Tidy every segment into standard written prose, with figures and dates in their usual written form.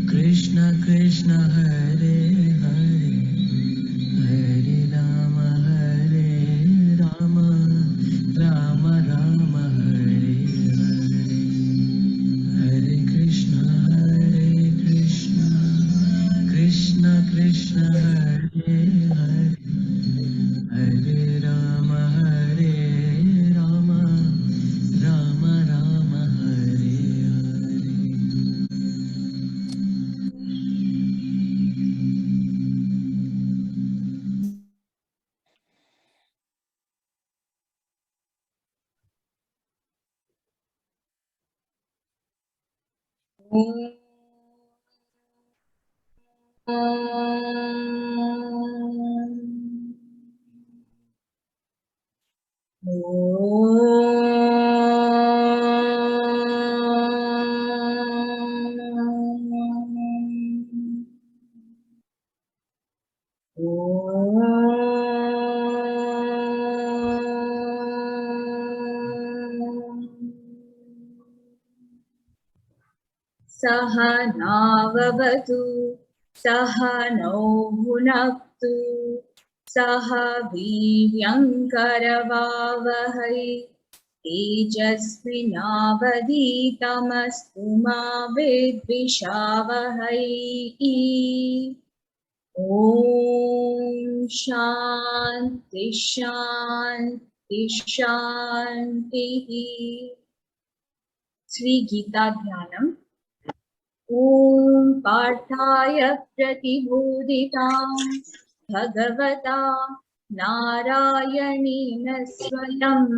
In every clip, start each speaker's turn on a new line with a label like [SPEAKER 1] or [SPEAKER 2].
[SPEAKER 1] Krishna Krishna Hare Hare Hare Rama Rama Rama Hare Hare Hare Krishna Krishna Krishna Hare Hare Hare Rama Rama Rama Hare Hare.
[SPEAKER 2] Sahanavavatu Sahanau Bhunaktu Saha Viryankaravavahai Tejasvinavaditamastu ma vidvishavahai. Om Shanti Shanti Shanti. Sri Gita Dhyanam. Om Parthaya Pratibhuditam Bhagavata Narayanena Swayam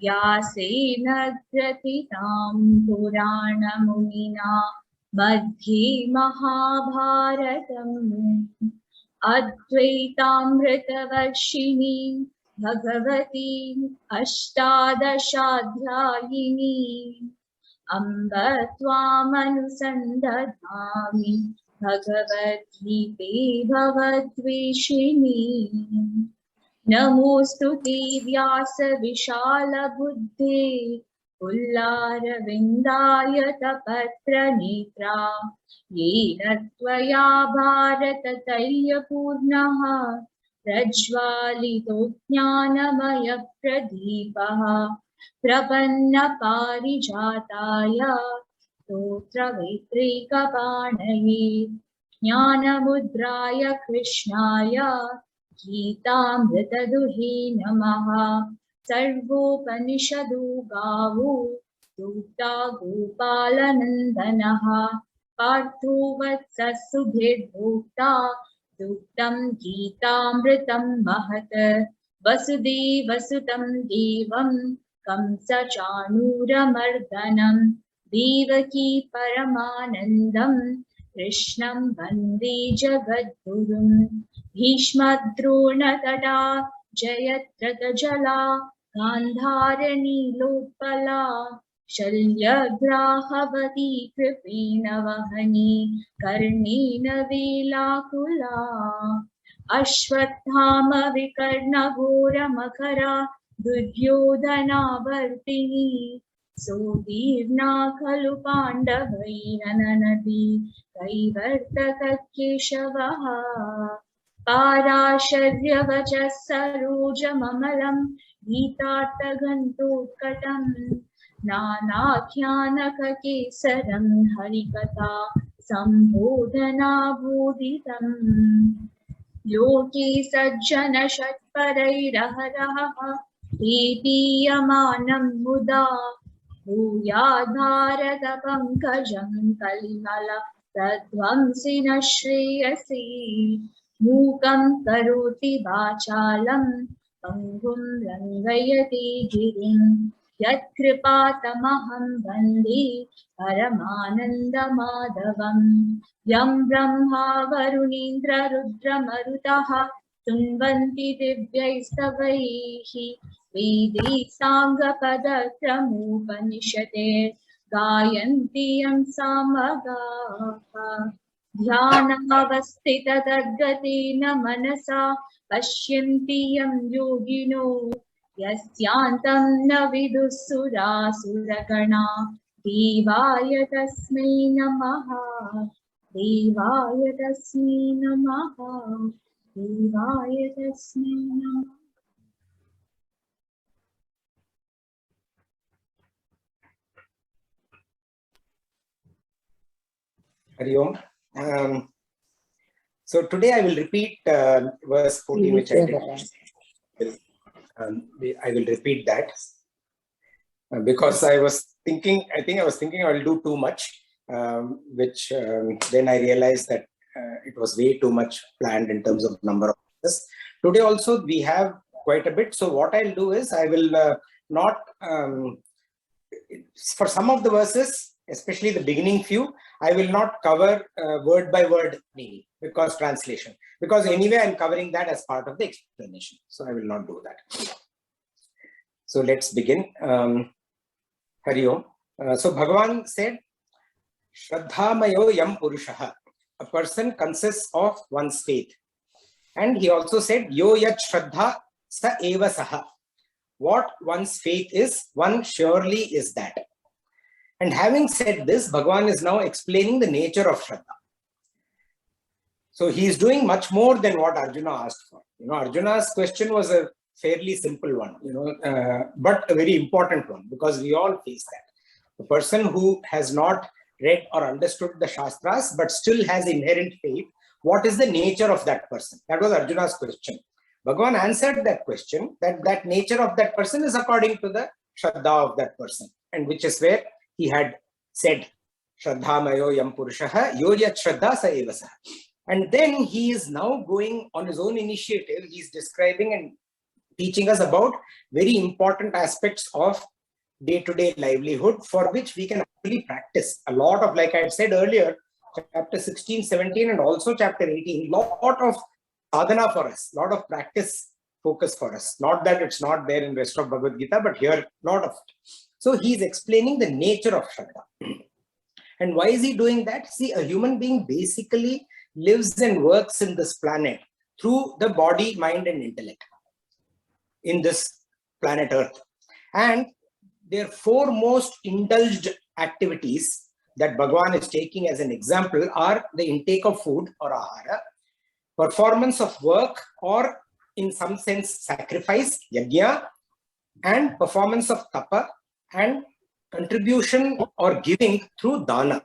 [SPEAKER 2] Vyasena Gratitam Puranamunina Madhye Mahabharatam Advaitamritavarshini Bhagavati Ashtadashadhyayini Amba Tvamanusandatami Bhagavad-gite Bhavadveshini Namostute Vyasa Vishala Buddhe Pullara Vindayata Patra Netra Yena Tvaya Bharata Taya Purnaha Prajvalito Jnanamaya Pradipaha Prapanna Parijataya Totra Vitrikapanaye Jnanamudraya Krishnaya Geetamritaduhe Namaha Sarvopanishadu Gavu Dukta Gopalanandanaha Partho Vatsasubhirbhokta Duktam Geetamritam Mahat Vasudevasutam Devam Kamsa Chanuramardanam Devaki Paramanandam Krishnam Vande Jagadgurum Bhishmadrona Tata Jayatrata Jala Gandharani Lopala Shalyagrahavati Kripena Vahani Karnena Velakula Ashwathama Vikarna Ghora Makara Duryodhanavartini Sodirna Khalu Pandavainanadi Kaivartaka Keshavaha Parasharyavacha Saroja Mamalam Geetarthagantokatam Nanakyanaka Kesaram Harikatha Sambodhana Bodhitam Yogi Sajjana Shatparairaharaha Pritiyamanam Muda Bhuyadharata Pankajam Kalimala Tadvamsina Shreyasi Mukam Karoti Vachalam Pangum Rangayati Girim Yatkripatamaham Bandi Paramananda Madhavam Yam Brahma Varunindra Rudra Marutaha Tunvanti Divyaistavaihi Vedi Sangha Padakramupanishate Gayanti Yam Samagaha Dhyanavastita Tadgatina Manasa Pashyanti Yam Yogino Yasyantam na vidussura suragana देवाय तस्मै नमः देवाय तस्मै नमः देवाय तस्मै नमः
[SPEAKER 3] Hari Om. So today I will repeat verse 14, which I did. I will repeat that because I was thinking, I will do too much, which then I realized that it was way too much planned in terms of number of verses. Today also we have quite a bit. So what I'll do is I will not, for some of the verses, especially the beginning few, I will not cover word by word meaning because translation, because anyway I'm covering that as part of the explanation. So I will not do that. So let's begin. Hari Om. So Bhagavan said, Shraddhamayo yam purushaha. A person consists of one's faith. And he also said, Yo yat shraddha sa eva saha. What one's faith is, one surely is that. And having said this, Bhagavan is now explaining the nature of Shraddha. So he is doing much more than what Arjuna asked for. Arjuna's question was a fairly simple one, but a very important one because we all face that. The person who has not read or understood the Shastras but still has inherent faith, what is the nature of that person? That was Arjuna's question. Bhagavan answered that question, that nature of that person is according to the Shraddha of that person, and which is where he had said, Shraddhamayo yam purushaha, yo yat shraddha sa eva saha. And then he is now going on his own initiative. He's describing and teaching us about very important aspects of day-to-day livelihood for which we can actually practice. A lot of, like I had said earlier, chapter 16, 17 and also chapter 18, lot of sadhana for us, lot of practice focus for us. Not that it's not there in the rest of Bhagavad Gita, but here, lot of it. So he's explaining the nature of Shraddha. And why is he doing that? See, a human being basically lives and works in this planet through the body, mind and intellect in this planet Earth. And their four most indulged activities that Bhagavan is taking as an example are the intake of food or ahara, performance of work or in some sense sacrifice, yajna, and performance of tapa, and contribution or giving through dana.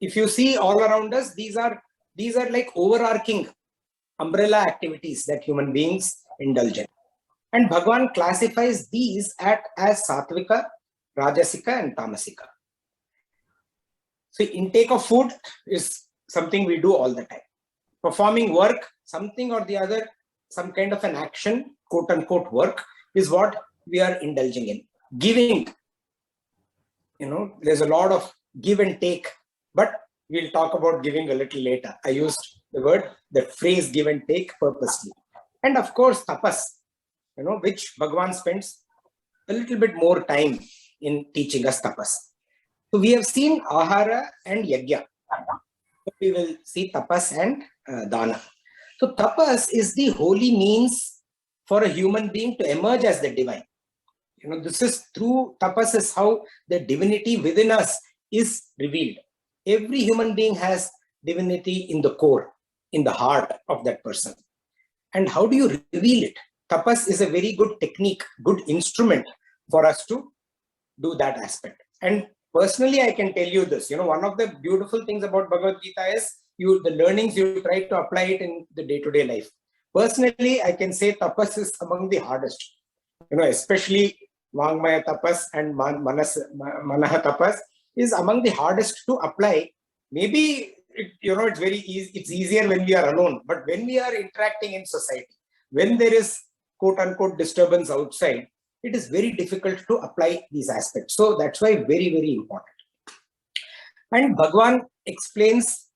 [SPEAKER 3] If you see all around us, these are like overarching umbrella activities that human beings indulge in. And Bhagavan classifies these as Satvika, Rajasika and Tamasika. So intake of food is something we do all the time. Performing work, something or the other, some kind of an action, quote unquote work, is what we are indulging in. Giving, there's a lot of give and take, but we'll talk about giving a little later. I used the phrase give and take purposely. And of course, tapas, which Bhagavan spends a little bit more time in teaching us tapas. So we have seen ahara and yajna. We will see tapas and dana. So tapas is the holy means for a human being to emerge as the divine. This is through tapas is how the divinity within us is revealed. Every human being has divinity in the core, in the heart of that person. And how do you reveal it? Tapas is a very good technique, good instrument for us to do that aspect. And personally, I can tell you this, one of the beautiful things about Bhagavad Gita is the learnings you try to apply it in the day-to-day life. Personally, I can say tapas is among the hardest, especially Vangmaya tapas and Manaha tapas is among the hardest to apply. Maybe, it's very easy, it's easier when we are alone, but when we are interacting in society, when there is quote unquote disturbance outside, it is very difficult to apply these aspects. So that's why very, very important. And Bhagavan explains,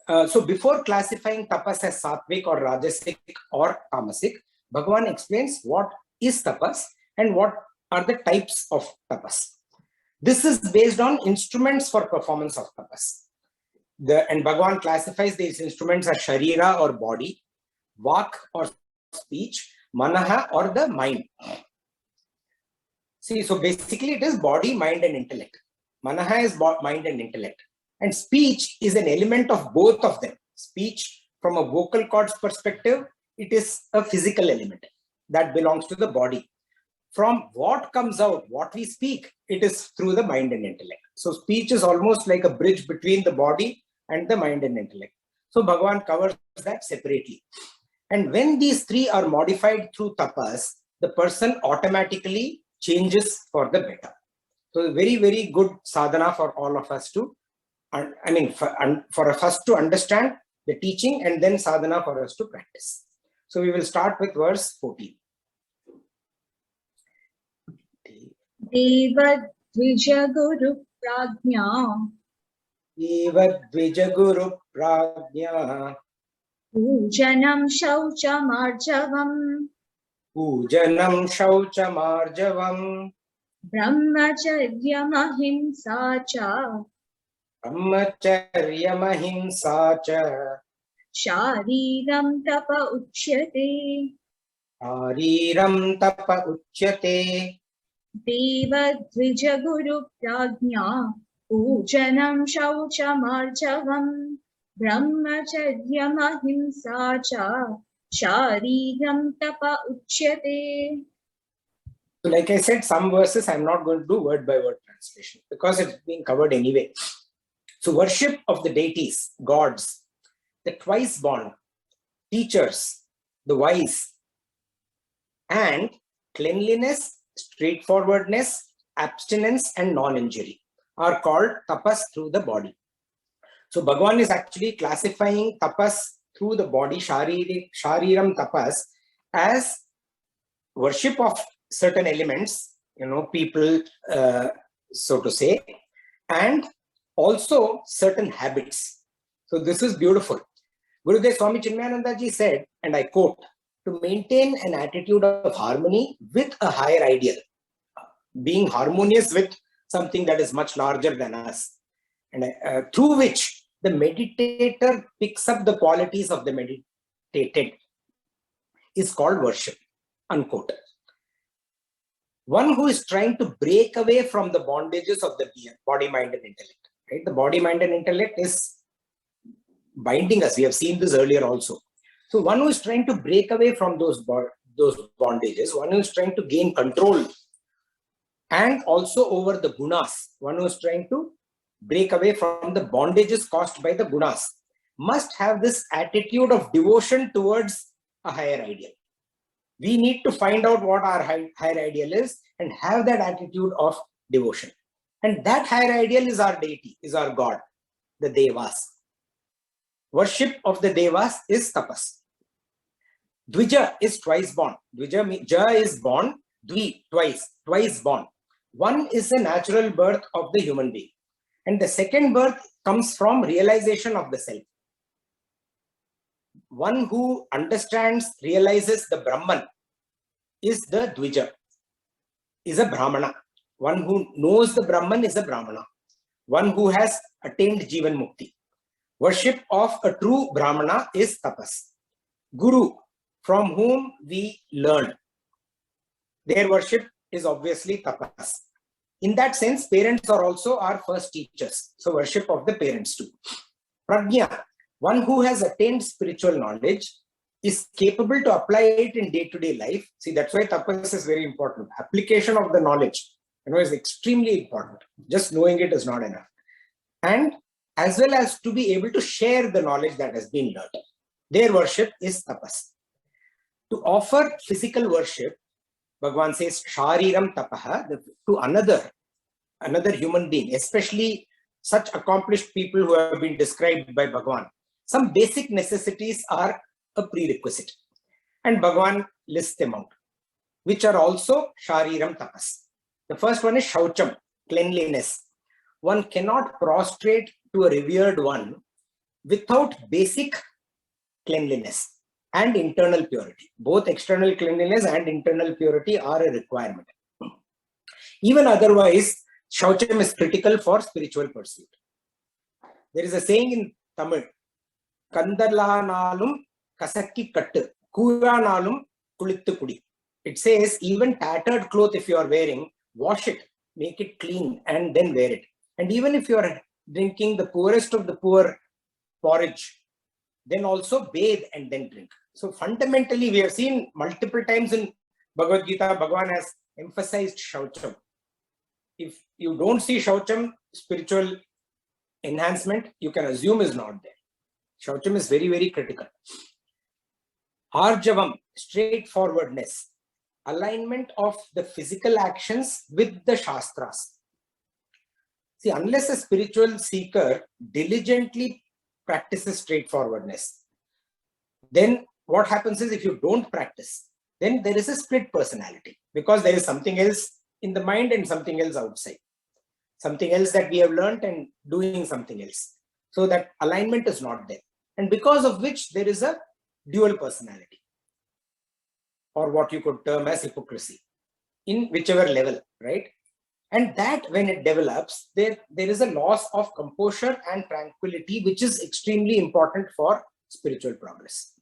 [SPEAKER 3] so before classifying tapas as sattvic or rajasic or tamasic, Bhagavan explains what is tapas and what are the types of tapas. This is based on instruments for performance of tapas. And Bhagavan classifies these instruments as sharira or body, vak or speech, manaha or the mind. See, so basically it is body, mind and intellect. Manaha is mind and intellect. And speech is an element of both of them. Speech, from a vocal cords perspective, it is a physical element that belongs to the body. From what comes out, what we speak, it is through the mind and intellect. So speech is almost like a bridge between the body and the mind and intellect. So Bhagavan covers that separately. And when these three are modified through tapas, the person automatically changes for the better. So very, very good sadhana for all of us to, for us to understand the teaching, and then sadhana for us to practice. So we will start with verse 14.
[SPEAKER 2] Deva Dvija Guru Prajna
[SPEAKER 3] Eva Dvija Guru Prajna
[SPEAKER 2] Pujanam Shauchamarjavam
[SPEAKER 3] Pujanam Shauchamarjavam
[SPEAKER 2] Brahmacharyam Ahimsa Cha
[SPEAKER 3] Brahmacharya Mahimsa Cha
[SPEAKER 2] Shariram Tapa Uchyate
[SPEAKER 3] Hariram Tapa Uchyate
[SPEAKER 2] Deva Dvija Guru Prajna Pujanam Shauchamarjavam Brahmacharyam Ahimsa Cha Shariram Tapa Uchyate.
[SPEAKER 3] So like I said, some verses I'm not going to do word by word translation because it's being covered anyway. So worship of the deities, gods, the twice born, teachers, the wise, and cleanliness, straightforwardness, abstinence, and non-injury are called tapas through the body. So Bhagavan is actually classifying tapas through the body, shariram tapas, as worship of certain elements, people, so to say, and also certain habits. So this is beautiful. Gurudev Swami Chinmayananda ji said, and I quote, to maintain an attitude of harmony with a higher ideal, being harmonious with something that is much larger than us, and through which the meditator picks up the qualities of the meditated, is called worship, unquote. One who is trying to break away from the bondages of the body, mind, and intellect. Right? The body, mind, and intellect is binding us. We have seen this earlier also. So one who is trying to break away from those bondages, one who is trying to gain control, and also over the gunas, one who is trying to break away from the bondages caused by the gunas, must have this attitude of devotion towards a higher ideal. We need to find out what our higher ideal is and have that attitude of devotion. And that higher ideal is our deity, is our God, the Devas. Worship of the Devas is tapas. Dvija is twice born. Dvija means ja is born, dvi, twice born. One is a natural birth of the human being. And the second birth comes from realization of the self. One who understands, realizes the Brahman is the Dvija, is a Brahmana. One who knows the Brahman is a Brahmana. One who has attained Jivan Mukti. Worship of a true Brahmana is tapas. Guru, from whom we learn. Their worship is obviously tapas. In that sense, parents are also our first teachers. So worship of the parents too. Prajna, one who has attained spiritual knowledge, is capable to apply it in day-to-day life. See, that's why tapas is very important. Application of the knowledge, is extremely important. Just knowing it is not enough. And as well as to be able to share the knowledge that has been learned. Their worship is tapas. To offer physical worship, Bhagavan says, Shariram tapaha, to another human being, especially such accomplished people who have been described by Bhagavan. Some basic necessities are a prerequisite. And Bhagavan lists them out, which are also Shariram tapas. The first one is Shaucham, cleanliness. One cannot prostrate to a revered one without basic cleanliness and internal purity. Both external cleanliness and internal purity are a requirement. Even otherwise, Shaucham is critical for spiritual pursuit. There is a saying in Tamil, Kandalanalum kasakki kattu, Kuranalum kulittu kudi. It says, even tattered cloth if you are wearing, wash it, make it clean, and then wear it. And even if you are drinking the poorest of the poor porridge, then also bathe and then drink. So fundamentally, we have seen multiple times in Bhagavad Gita, Bhagavan has emphasized Shaucham. If you don't see Shaucham, spiritual enhancement, you can assume is not there. Shaucham is very, very critical. Arjavam, straightforwardness, alignment of the physical actions with the Shastras. See, unless a spiritual seeker diligently practices straightforwardness, then what happens is, if you don't practice, then there is a split personality, because there is something else in the mind and something else outside. Something else that we have learned and doing something else. So that alignment is not there. And because of which there is a dual personality, or what you could term as hypocrisy, in whichever level, right? And that when it develops, there is a loss of composure and tranquility, which is extremely important for spiritual progress.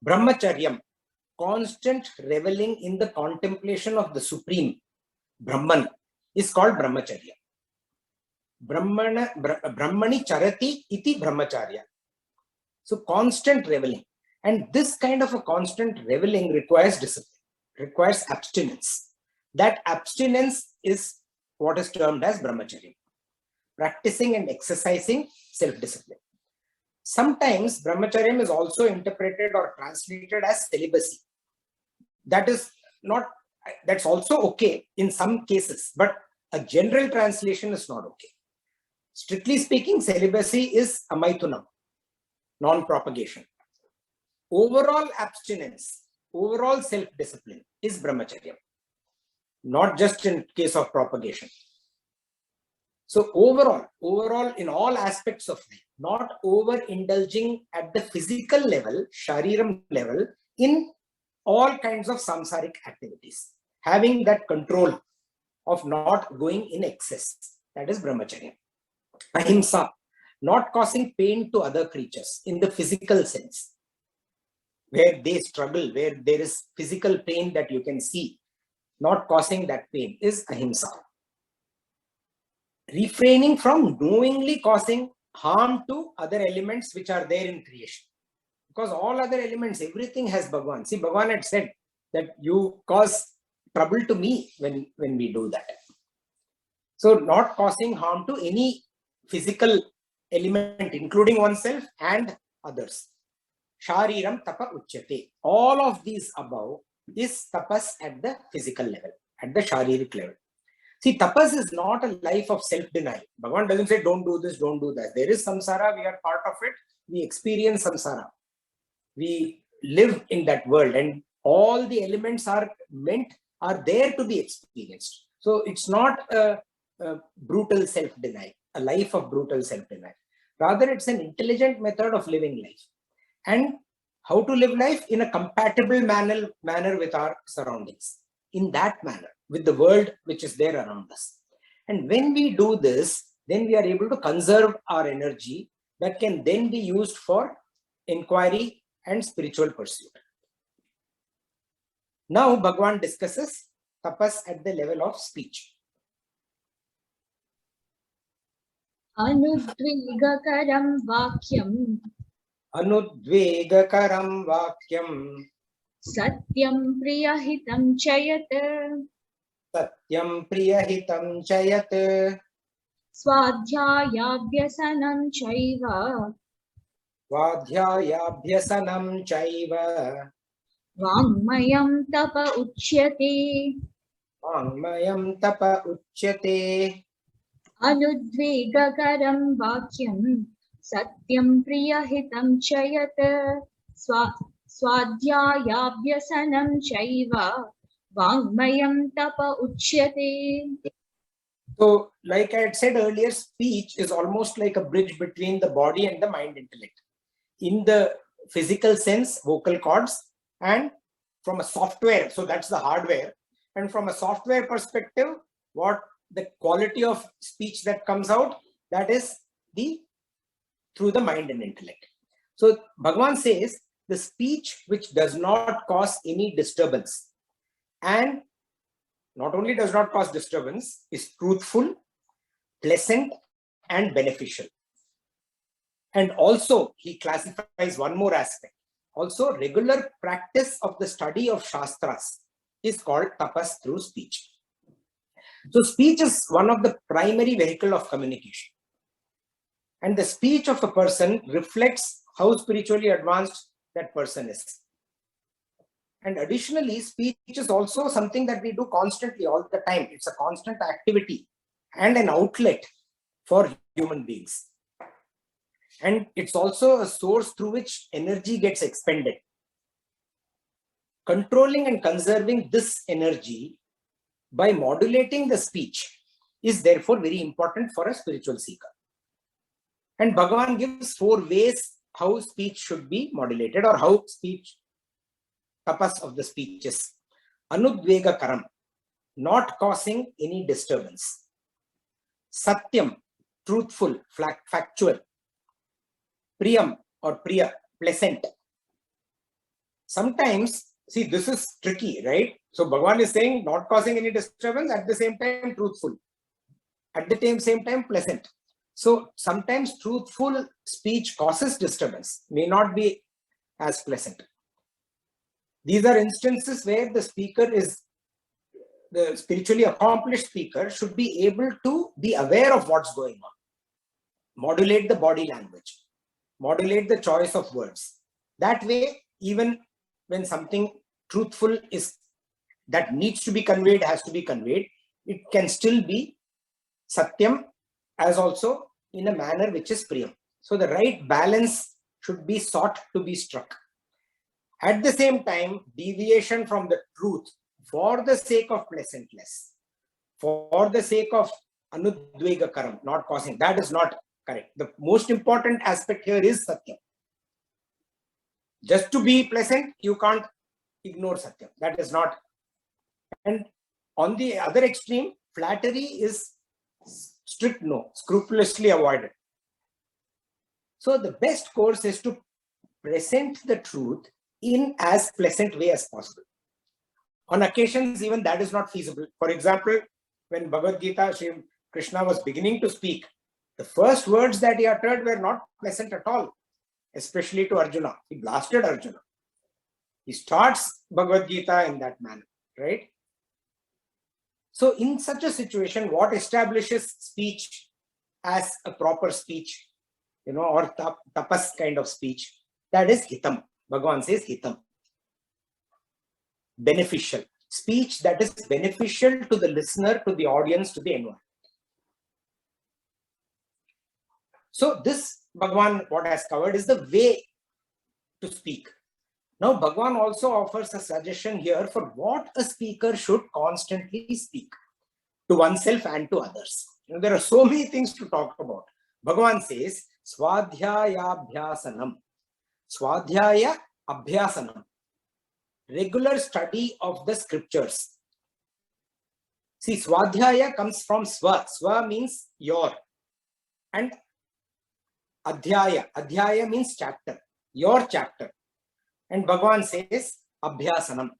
[SPEAKER 3] Brahmacharyam, constant reveling in the contemplation of the Supreme, Brahman, is called Brahmacharya. Brahmani charati iti Brahmacharya. So constant reveling. And this kind of a constant reveling requires discipline, requires abstinence. That abstinence is what is termed as Brahmacharya. Practicing and exercising self-discipline. Sometimes Brahmacharya is also interpreted or translated as celibacy. That's also okay in some cases, but a general translation is not okay. Strictly speaking, celibacy is amaithunam, non-propagation. Overall abstinence, overall self-discipline is Brahmacharya, not just in case of propagation. So overall in all aspects of life, not over-indulging at the physical level, shariram level, in all kinds of samsaric activities. Having that control of not going in excess, that is Brahmacharya. Ahimsa, not causing pain to other creatures in the physical sense, where they struggle, where there is physical pain that you can see, not causing that pain is ahimsa. Refraining from knowingly causing harm to other elements which are there in creation. Because all other elements, everything has Bhagavan. See, Bhagavan had said that you cause trouble to me when we do that. So not causing harm to any physical element, including oneself and others. Shariram tapa uchyate. All of these above is tapas at the physical level, at the sharirik level. See, tapas is not a life of self-denial. Bhagavan doesn't say, don't do this, don't do that. There is samsara, we are part of it. We experience samsara. We live in that world, and all the elements are there to be experienced. So it's not a brutal self-denial, a life of brutal self-denial. Rather, it's an intelligent method of living life. And how to live life in a compatible manner with our surroundings, in that manner, with the world which is there around us. And when we do this, then we are able to conserve our energy that can then be used for inquiry and spiritual pursuit. Now, Bhagavan discusses tapas at the level of speech.
[SPEAKER 2] Anudvigakaram vakyam.
[SPEAKER 3] Anudvegakaram vakyam.
[SPEAKER 2] Satyam priyahitam chayat.
[SPEAKER 3] Satyam priyahitam chayat.
[SPEAKER 2] Swadhyayabhyasanam chaiva.
[SPEAKER 3] Swadhyayabhyasanam chaiva.
[SPEAKER 2] Vangmayam tapa uchyate.
[SPEAKER 3] Vangmayam tapa uchyate.
[SPEAKER 2] Anudvegakaram vakyam. Satyam priyahitam chayat. Swadhyayabhyasanam chaiva. Vangmayam tapa uchyate.
[SPEAKER 3] So, like I had said earlier, speech is almost like a bridge between the body and the mind intellect. In the physical sense, vocal cords, and from a software, so that's the hardware. And from a software perspective, what the quality of speech that comes out, that is through the mind and intellect. So Bhagavan says the speech which does not cause any disturbance, and not only does not cause disturbance, is truthful, pleasant and beneficial. And also he classifies one more aspect. Also, regular practice of the study of Shastras is called tapas through speech. So speech is one of the primary vehicle of communication. And the speech of a person reflects how spiritually advanced that person is. And additionally, speech is also something that we do constantly all the time. It's a constant activity and an outlet for human beings. And it's also a source through which energy gets expended. Controlling and conserving this energy by modulating the speech is therefore very important for a spiritual seeker. And Bhagavan gives 4 ways how speech should be modulated, or how speech, tapas of the speech is. Anudvega karam, not causing any disturbance. Satyam, truthful, factual. Priyam or priya, pleasant. Sometimes, see, this is tricky, right? So Bhagavan is saying not causing any disturbance, at the same time truthful, at the same time pleasant. So sometimes truthful speech causes disturbance, may not be as pleasant. These are instances where the speaker is, the spiritually accomplished speaker should be able to be aware of what's going on, modulate the body language, modulate the choice of words. That way, even when something truthful is that needs to be conveyed, has to be conveyed, it can still be satyam, as also in a manner which is priyam. So the right balance should be sought to be struck. At the same time, deviation from the truth for the sake of pleasantness, for the sake of anudvega karam, not causing, that is not correct. The most important aspect here is satyam. Just to be pleasant, you can't ignore satyam. That is not. And on the other extreme, flattery is strict no, scrupulously avoided. So the best course is to present the truth in as pleasant way as possible. On occasions, even that is not feasible. For example, when Bhagavad Gita, Sri Krishna was beginning to speak, the first words that he uttered were not pleasant at all, especially to Arjuna. He blasted Arjuna. He starts Bhagavad Gita in that manner, right? So in such a situation, what establishes speech as a proper speech, or tapas kind of speech, that is hitam. Bhagavan says hitam. Beneficial. Speech that is beneficial to the listener, to the audience, to the environment. So this Bhagavan, what has covered is the way to speak. Now Bhagavan also offers a suggestion here for what a speaker should constantly speak to oneself and to others. There are so many things to talk about. Bhagavan says, Swadhyaya Abhyasanam. Swadhyaya Abhyasanam. Regular study of the scriptures. See, Swadhyaya comes from Swa. Swa means your. And Adhyaya. Adhyaya means chapter. Your chapter. And Bhagavan says Abhyasanam.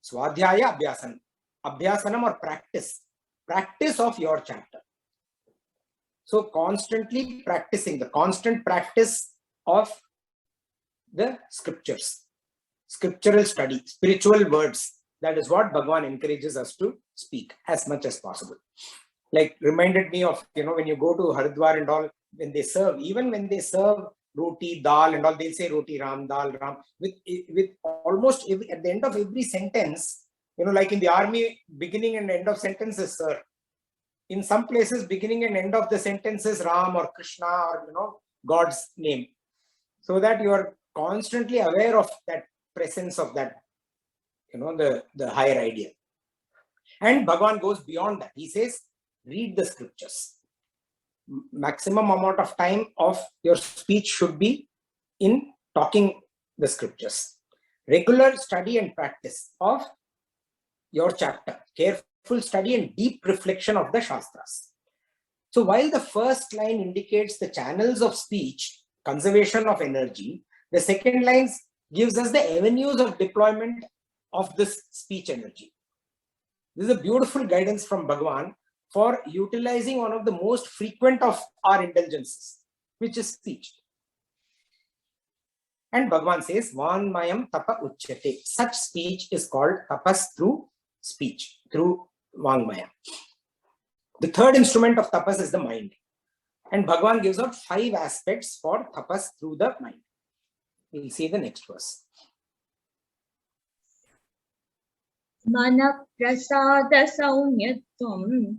[SPEAKER 3] Swadhyaya Abhyasanam. Abhyasanam or practice. Practice of your chapter. So constantly practicing, the constant practice of the scriptures. Scriptural study, spiritual words. That is what Bhagavan encourages us to speak as much as possible. Like reminded me of, when you go to Haridwar and all, when they serve, even when they serve roti, dal and all, they'll say roti, ram, dal, ram, with almost at the end of every sentence, like in the army, beginning and end of sentences, sir. In some places, beginning and end of the sentences, Ram or Krishna or, God's name. So that you are constantly aware of that presence of that, the higher idea. And Bhagavan goes beyond that. He says, read the scriptures. Maximum amount of time of your speech should be in talking the scriptures. Regular study and practice of your chapter. Careful study and deep reflection of the Shastras. So while the first line indicates the channels of speech, conservation of energy, the second line gives us the avenues of deployment of this speech energy. This is a beautiful guidance from Bhagavan for utilizing one of the most frequent of our indulgences, which is speech. And Bhagavan says, Vanmayam tapa uchyate. Such speech is called tapas through speech, through Vangmaya. The third instrument of tapas is the mind. And Bhagavan gives out 5 aspects for tapas through the mind. We'll see the next verse.
[SPEAKER 2] Mana prasada saumyatvam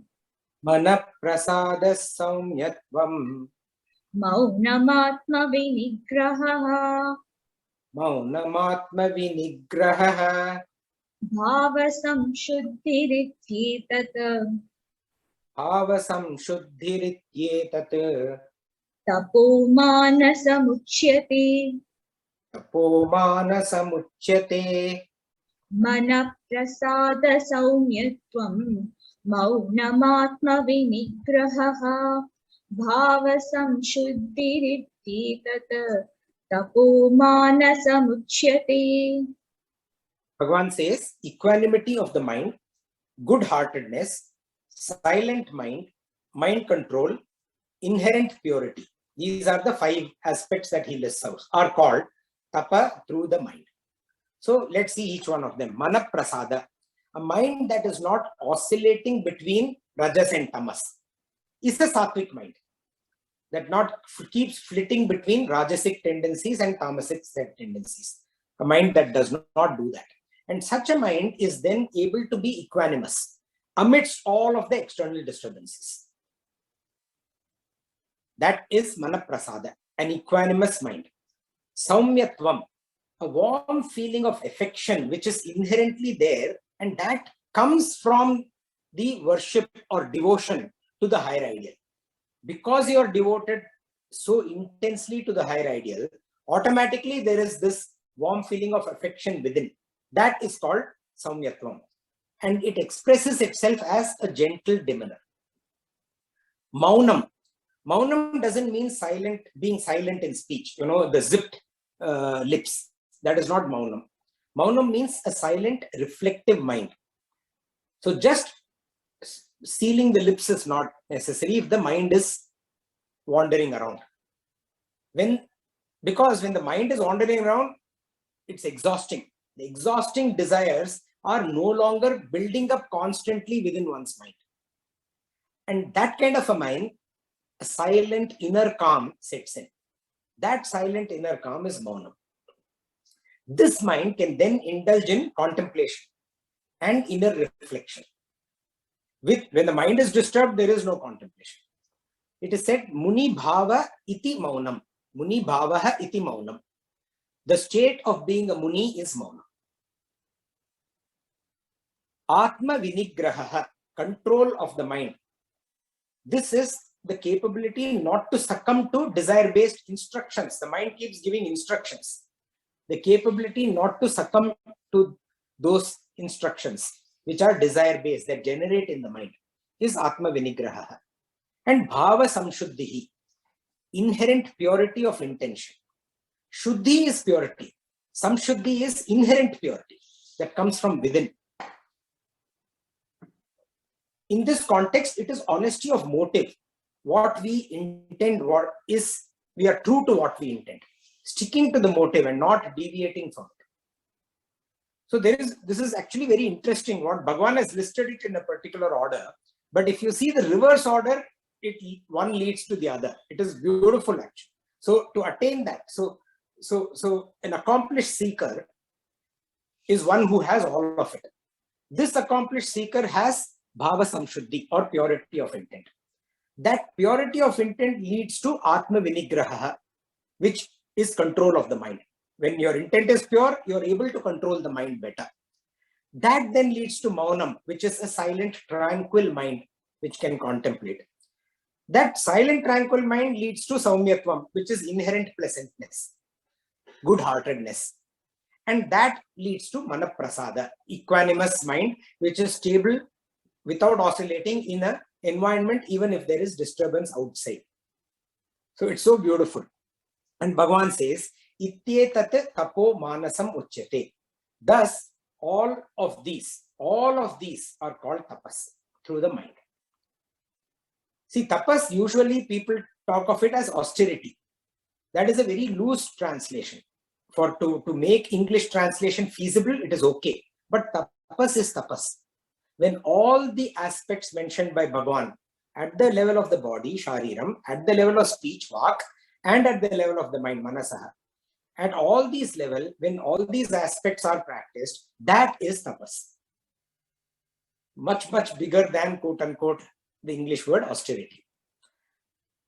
[SPEAKER 3] Mana prasada saumyatvam
[SPEAKER 2] maunamatma vinigraha
[SPEAKER 3] maunamatma vinigraha
[SPEAKER 2] bhava samshuddhirityetat
[SPEAKER 3] bhava samshuddhirityetat
[SPEAKER 2] tapo manasamuchyate.
[SPEAKER 3] tapo manasamuchyate.
[SPEAKER 2] Mana prasada saumyatvam maunamatma vinigraha bhava samshuddhirityetat tapo manasamuchyate.
[SPEAKER 3] Bhagavan says equanimity of the mind, good-heartedness, silent mind, mind control, inherent purity. These are the 5 aspects that he lists out, are called tapa through the mind. So let's see each one of them. Mana prasada, a mind that is not oscillating between rajas and tamas, is a sattvic mind that not keeps flitting between rajasic tendencies and tamasic tendencies. A mind that does not do that. And such a mind is then able to be equanimous amidst all of the external disturbances. That is mana prasada, an equanimous mind. Saumyatvam, a warm feeling of affection which is inherently there, and that comes from the worship or devotion to the higher ideal. Because you are devoted so intensely to the higher ideal, automatically there is this warm feeling of affection within. That is called saumyatvam, and it expresses itself as a gentle demeanor. Maunam. Maunam doesn't mean silent, being silent in speech, the zipped lips. That is not maunam. Maunam means a silent, reflective mind. So just sealing the lips is not necessary if the mind is wandering around. Because when the mind is wandering around, it's exhausting. The exhausting desires are no longer building up constantly within one's mind. And that kind of a mind, a silent inner calm sets in. That silent inner calm is maunam. This mind can then indulge in contemplation and inner reflection. When the mind is disturbed, there is no contemplation. It is said, Muni bhava iti maunam. Muni bhavaha iti maunam. The state of being a muni is maunam. Atma vinigraha, control of the mind. This is the capability not to succumb to desire-based instructions. The mind keeps giving instructions. The capability not to succumb to those instructions which are desire-based, that generate in the mind, is Atma Vinigraha. And Bhava Samshuddhihi, inherent purity of intention. Shuddhi is purity. Samshuddhi is inherent purity that comes from within. In this context, it is honesty of motive. What we intend, we are true to what we intend, sticking to the motive and not deviating from it. So this is actually very interesting. What Bhagavan has listed it in a particular order, but if you see the reverse order, one leads to the other. It is beautiful actually. So to attain that, so an accomplished seeker is one who has all of it. This accomplished seeker has bhava samshuddhi, or purity of intent. That purity of intent leads to atma vinigraha, which is control of the mind. When your intent is pure, you are able to control the mind better. That then leads to maunam, which is a silent, tranquil mind, which can contemplate. That silent, tranquil mind leads to saumyatvam, which is inherent pleasantness, good-heartedness. And that leads to manaprasada, equanimous mind, which is stable without oscillating in an environment, even if there is disturbance outside. So it's so beautiful. And Bhagavan says, Ityetat tapo manasam uchyate. Thus, all of these are called tapas, through the mind. See, tapas, usually people talk of it as austerity. That is a very loose translation. To make English translation feasible, it is okay. But tapas is tapas. When all the aspects mentioned by Bhagavan at the level of the body, shariram, at the level of speech, vak, and at the level of the mind, manasaha, at all these levels, when all these aspects are practiced, that is tapas. Much, much bigger than, quote unquote, the English word austerity.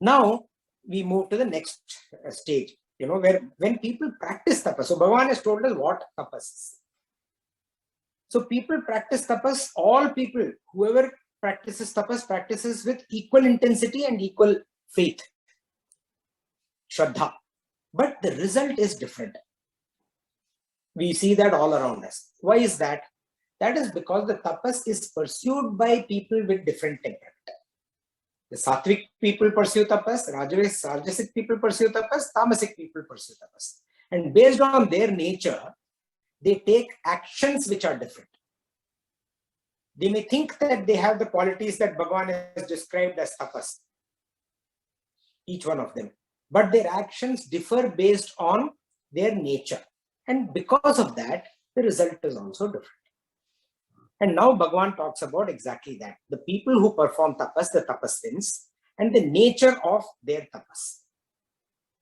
[SPEAKER 3] Now, we move to the next stage, where when people practice tapas, so Bhagavan has told us what tapas is. So people practice tapas, all people, whoever practices tapas, practices with equal intensity and equal faith, shraddha. But the result is different. We see that all around us. Why is that? That is because the tapas is pursued by people with different temperament. The sattvic people pursue tapas, rajasic people pursue tapas, tamasic people pursue tapas. And based on their nature, they take actions which are different. They may think that they have the qualities that Bhagavan has described as tapas, each one of them. But their actions differ based on their nature. And because of that, the result is also different. And now Bhagavan talks about exactly that. The people who perform tapas, the tapasvins, and the nature of their tapas,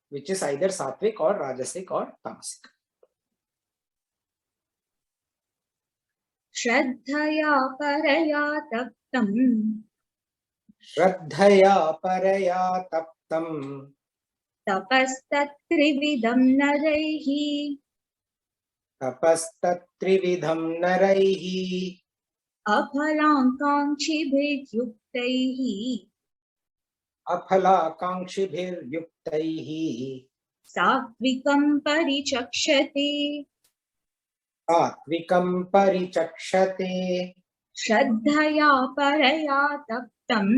[SPEAKER 3] which is either sattvic or rajasic or tamasic.
[SPEAKER 2] Shraddhaya paraya taptam.
[SPEAKER 3] Shraddhaya paraya taptam.
[SPEAKER 2] Tapastatrividam naraihi.
[SPEAKER 3] Tapastatrividham naraihi.
[SPEAKER 2] Aphalankanchibhiryuktaihi.
[SPEAKER 3] Aphalakankshibhiryuktaihi.
[SPEAKER 2] Satvikam parichakshate.
[SPEAKER 3] Satvikam parichakshate.
[SPEAKER 2] Shraddhaya paraya taptam.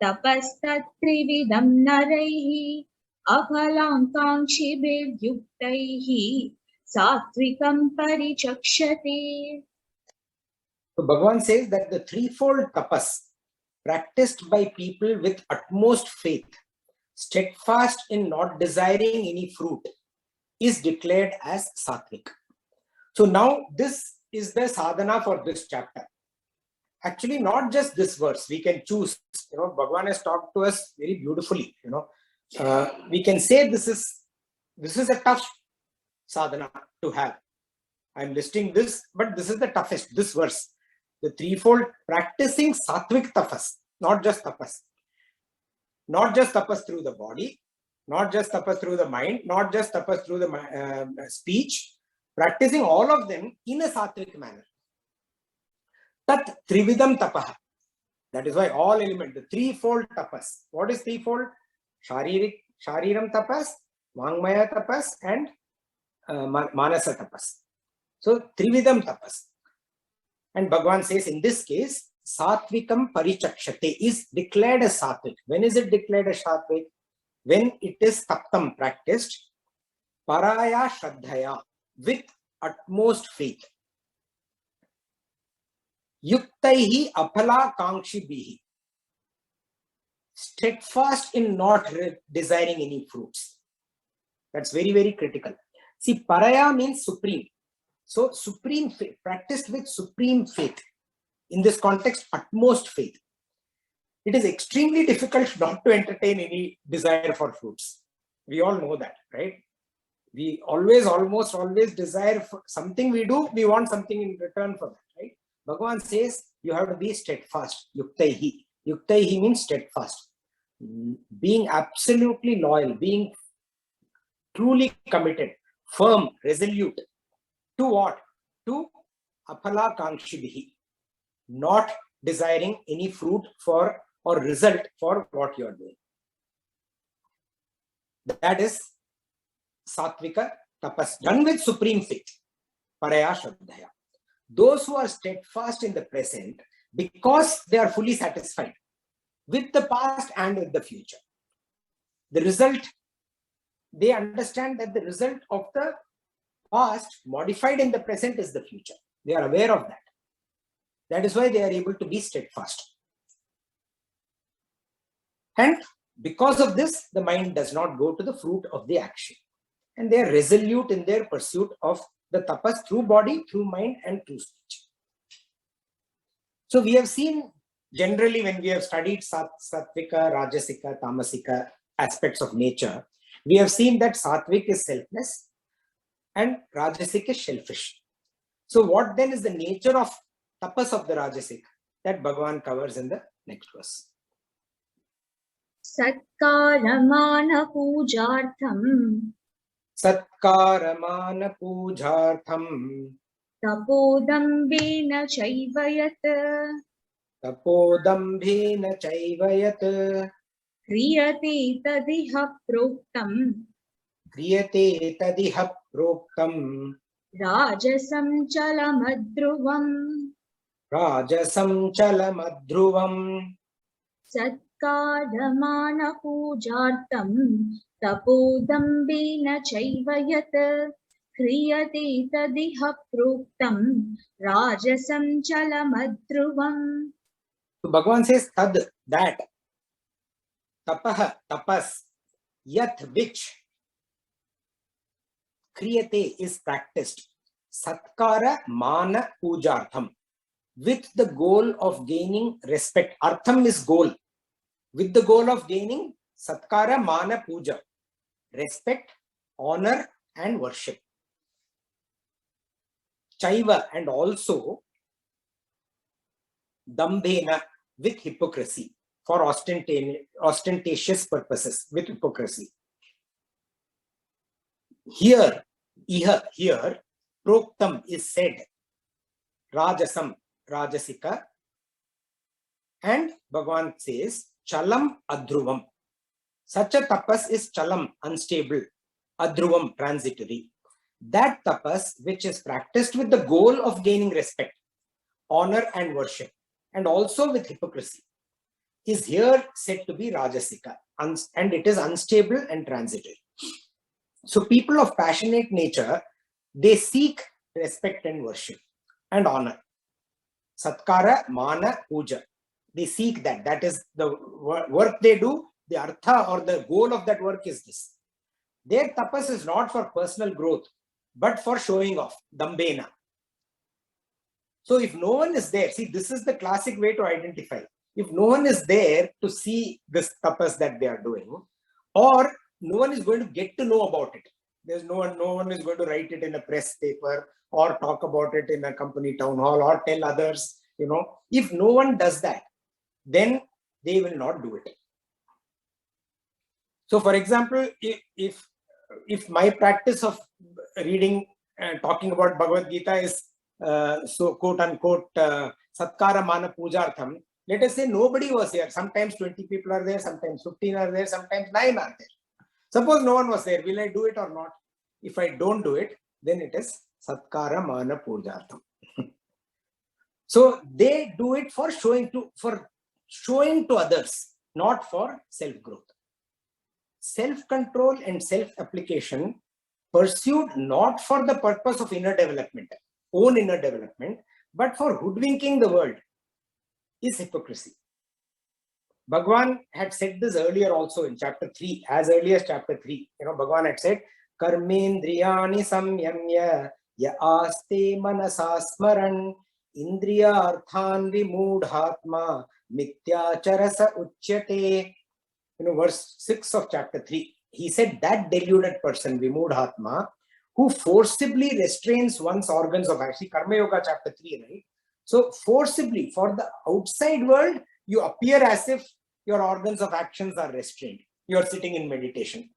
[SPEAKER 2] Tapastatrividam naraihi. Aphalankanchibhiryuktaihi. Satvikam parichakshate.
[SPEAKER 3] So Bhagavan says that the threefold tapas practiced by people with utmost faith, steadfast in not desiring any fruit, is declared as sattvic. So now this is the sadhana for this chapter. Actually, not just this verse, we can choose. Bhagavan has talked to us very beautifully. We can say this is a tough sadhana to have. I'm listing this, but this is the toughest, this verse. The threefold practicing sattvic tapas, not just tapas. Not just tapas through the body, not just tapas through the mind, not just tapas through the speech, practicing all of them in a sattvic manner. Tat trividam tapaha. That is why all elements, the threefold tapas. What is threefold? Shariram tapas, Vangmaya tapas, and Manasa tapas. So trividam tapas. And Bhagavan says in this case, Satvikam parichakshate is declared as sattvic. When is it declared as sattvic? When it is taptam practiced, paraya shraddhaya, with utmost faith. Yuktaihi aphala kankshibhihi, steadfast in not desiring any fruits. That's very, very critical. See, paraya means supreme. So supreme faith, practiced with supreme faith. In this context, utmost faith. It is extremely difficult not to entertain any desire for fruits. We all know that, right? We almost always desire for something we do, we want something in return for that, right? Bhagavan says you have to be steadfast. Yuktaihi. Yuktaihi means steadfast. Being absolutely loyal, being truly committed, firm, resolute. To what? To aphala kankshibhihi. Not desiring any fruit for or result for what you are doing. That is sattvika tapas, done with supreme faith. Paraya shraddhaya. Those who are steadfast in the present because they are fully satisfied with the past and with the future. The result, they understand that the result of the past modified in the present is the future. They are aware of that. That is why they are able to be steadfast. And because of this, the mind does not go to the fruit of the action. And they are resolute in their pursuit of the tapas through body, through mind, and through speech. So we have seen generally when we have studied sattvika, rajasika, tamasika aspects of nature, we have seen that sattvic is selfless and rajasic is selfish. So what then is the nature of tapas of the rajasic? That Bhagavan covers in the next verse.
[SPEAKER 2] Satkaramana pujartham
[SPEAKER 3] Satkaramana pujartham
[SPEAKER 2] tapodambena chaivayat
[SPEAKER 3] tapodambena chaivayat
[SPEAKER 2] kriyate tadiha proktam
[SPEAKER 3] kriyate tadiha proktam
[SPEAKER 2] rajasam chalamadruvam.
[SPEAKER 3] rajasam chalamadruvam.
[SPEAKER 2] Satkaramana pujartham tapodambena chaivayat kriyate tadiha proktam rajasam chalamadruvam.
[SPEAKER 3] So Bhagavan says tad, that, tapaha, tapas, yat, which, kriyate is practiced, satkara mana pujartham, with the goal of gaining respect. Artham is goal. With the goal of gaining satkara mana puja, respect, honor, and worship. Chaiva, and also dambhena, with hypocrisy, for ostentatious purposes, with hypocrisy. Here, proktam is said, rajasam, rajasika, and Bhagavan says, chalam adhruvam. Such a tapas is chalam, unstable, adhruvam, transitory. That tapas which is practiced with the goal of gaining respect, honor, and worship, and also with hypocrisy, is here said to be rajasika, and it is unstable and transitory. So people of passionate nature, they seek respect and worship and honor. Satkara, mana, puja. They seek that. That is the work they do. The artha or the goal of that work is this. Their tapas is not for personal growth, but for showing off, dambena. So if no one is there, see, this is the classic way to identify. If no one is there to see this tapas that they are doing, or no one is going to get to know about it. There's no one is going to write it in a press paper or talk about it in a company town hall or tell others, if no one does that, then they will not do it. So for example, if my practice of reading and talking about Bhagavad Gita is so quote unquote satkara mana pujartham, let us say nobody was here. Sometimes 20 people are there, sometimes 15 are there, sometimes 9 are there. Suppose no one was there, will I do it or not? If I don't do it, then it is satkara mana pujartham. So they do it for showing to others, not for self-growth. Self-control and self-application pursued not for the purpose of inner development, own inner development, but for hoodwinking the world, is hypocrisy. Bhagavan had said this earlier also in chapter 3, as early as chapter 3. Bhagavan had said, Karmendriyani samyamya ya aste manasasmaran indriyarthan vimudhatma mityacharasa uchyate. Verse 6 of chapter 3. He said that deluded person, vimudhatma, who forcibly restrains one's organs of action. Karma Yoga chapter 3, right? So forcibly, for the outside world, you appear as if your organs of actions are restrained. You are sitting in meditation.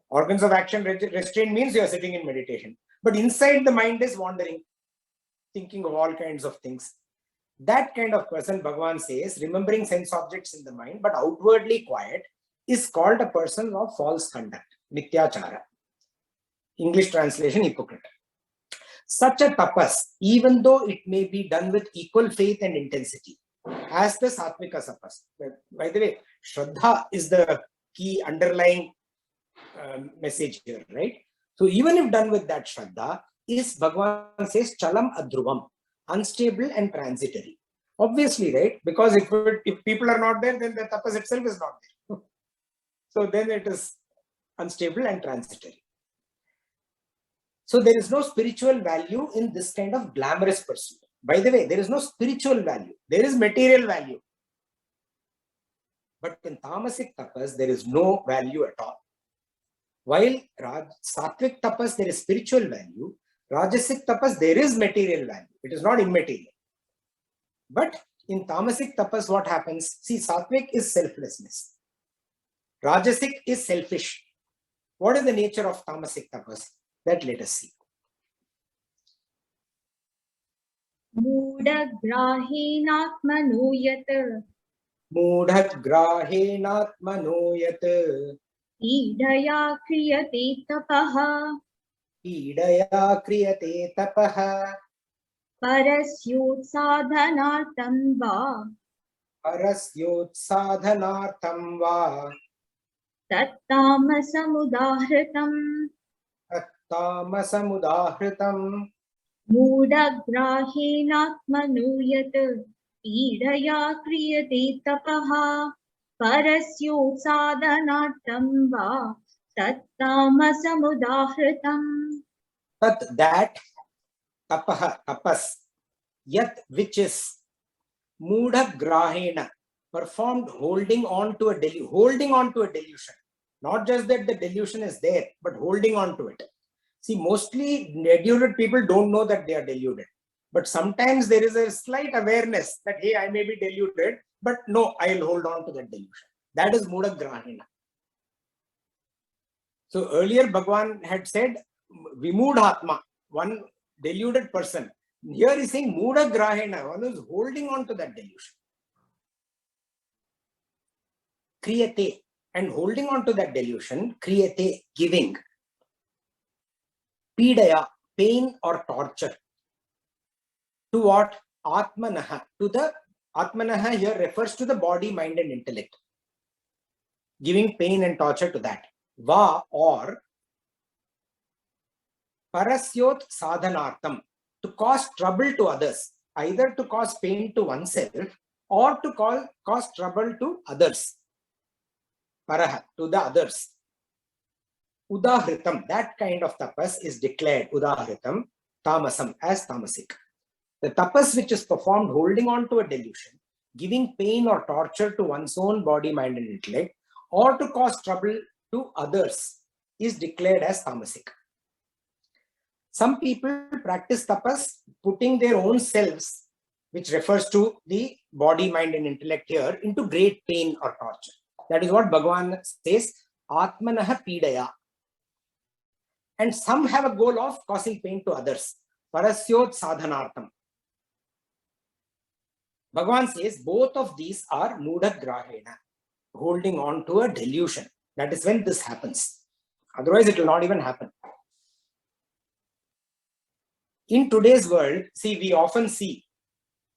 [SPEAKER 3] Organs of action restrained means you are sitting in meditation. But inside the mind is wandering, thinking of all kinds of things. That kind of person, Bhagavan says, remembering sense objects in the mind, but outwardly quiet, is called a person of false conduct, mityachara. English translation, hypocrite. Such a tapas, even though it may be done with equal faith and intensity, as the sattvika tapas. By the way, Shraddha is the key underlying message here, right? So even if done with that Shraddha, is Bhagavan says chalam adhruvam, unstable and transitory. Obviously, right? Because if people are not there, then the tapas itself is not So then it is unstable and transitory. So there is no spiritual value in this kind of glamorous pursuit. By the way, there is no spiritual value. There is material value. But in tamasic tapas, there is no value at all. While sattvic tapas, there is spiritual value. Rajasic tapas, there is material value. It is not immaterial. But in tamasic tapas, what happens? See, sattvic is selflessness. Rajasic is selfish. What is the nature of tamasic tapas? That let us see.
[SPEAKER 2] मूढग्राहेणात्मनो यत्
[SPEAKER 3] मूढग्राहेणात्मनो यत्
[SPEAKER 2] पीडया क्रियते तपः
[SPEAKER 3] पीडया क्रियते तपः
[SPEAKER 2] परस्योत्साधनार्थं वा
[SPEAKER 3] परस्योत्साधनार्थं वा
[SPEAKER 2] तत्तामसमुदाहृतम्
[SPEAKER 3] तामसमुदाहृतम्
[SPEAKER 2] मूढग्राहेणात्मनो यत् पीडया क्रियते तपः परस्योत्साधनार्थं वा तत्तामसमुदाहृतम्
[SPEAKER 3] that tapah, tapas, yat which is mudha performed holding on to a delusion. Not just that the delusion is there, but holding on to it. See, mostly deluded people don't know that they are deluded. But sometimes there is a slight awareness that, hey, I may be deluded, but no, I will hold on to that delusion. That is mudha. So earlier Bhagavan had said, Vimudhatma, one deluded person. Here he is saying Mudha Grahena, one who is holding on to that delusion. Kriyate, and holding on to that delusion, kriyate, giving. Pidaya, pain or torture. To what? Atmanaha. To the Atmanaha here refers to the body, mind and intellect. Giving pain and torture to that. Va or Parasyot sadhanartham, to cause trouble to others, either to cause pain to oneself or to cause trouble to others. Paraha, to the others. Udahritam, that kind of tapas is declared, udahritam, tamasam, as tamasic. The tapas which is performed holding on to a delusion, giving pain or torture to one's own body, mind and intellect, or to cause trouble to others, is declared as tamasic. Some people practice tapas putting their own selves, which refers to the body, mind and intellect here, into great pain or torture. That is what Bhagavan says, Atmanaha Pidaya. And some have a goal of causing pain to others. Parasyot Sadhanartham. Bhagavan says both of these are Mudha Grahena, holding on to a delusion. That is when this happens. Otherwise, it will not even happen. In today's world, see, we often see,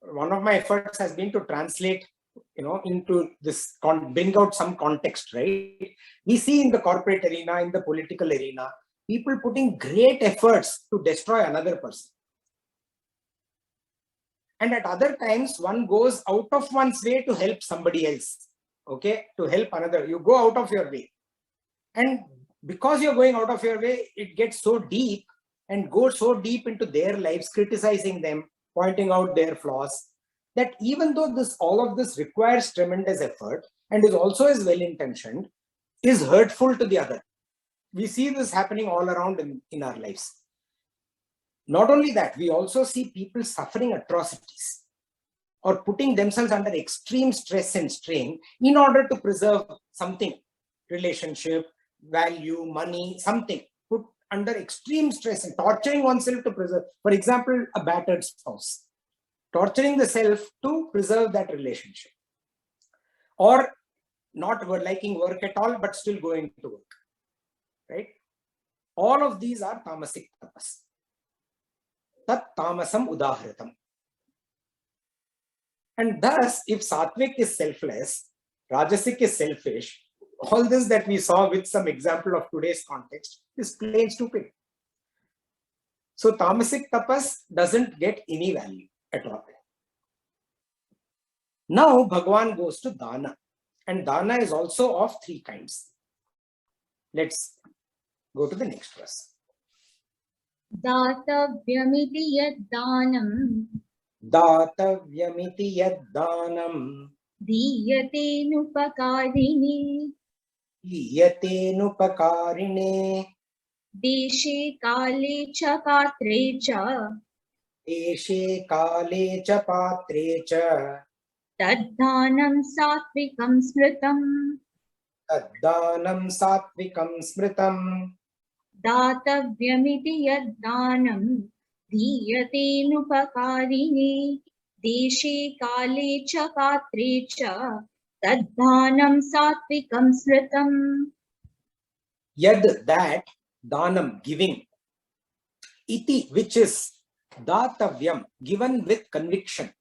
[SPEAKER 3] one of my efforts has been to translate, into this, bring out some context, right? We see in the corporate arena, in the political arena, people putting great efforts to destroy another person. And at other times, one goes out of one's way to help somebody else, okay? To help another. You go out of your way. And because you're going out of your way, it gets so deep and goes so deep into their lives, criticizing them, pointing out their flaws, that even though all of this requires tremendous effort and is also as well-intentioned, is hurtful to the other. We see this happening all around in our lives. Not only that, we also see people suffering atrocities or putting themselves under extreme stress and strain in order to preserve something, relationship, value, money, something, put under extreme stress and torturing oneself to preserve. For example, a battered spouse, torturing the self to preserve that relationship, or not liking work at all, but still going to work, right? All of these are tamasic tapas. Tat tamasam udahritam. And thus, if sattvic is selfless, rajasic is selfish, all this that we saw with some example of today's context is plain stupid. So tamasic tapas doesn't get any value at all. Now Bhagavan goes to dana, and dana is also of three kinds. Let's go to the next verse.
[SPEAKER 2] दातव्यमिति यद्दानं
[SPEAKER 3] दातव्यमिति यद्दानं
[SPEAKER 2] दीयतेनुपकारिणे
[SPEAKER 3] दीयतेनुपकारिणे
[SPEAKER 2] देशे काले च पात्रे च
[SPEAKER 3] देशे काले च पात्रे च
[SPEAKER 2] तद्दानं सात्विकं स्मृतम्
[SPEAKER 3] तद्दानं सात्विकं स्मृतम्
[SPEAKER 2] दातव्यमिति यद्दानं दीयतेनुपकारिणे देशे काले च पात्रे च तद्दानं सात्विकं स्मृतम्
[SPEAKER 3] Yad, that, danam, giving, iti, which is datavyam, given with conviction,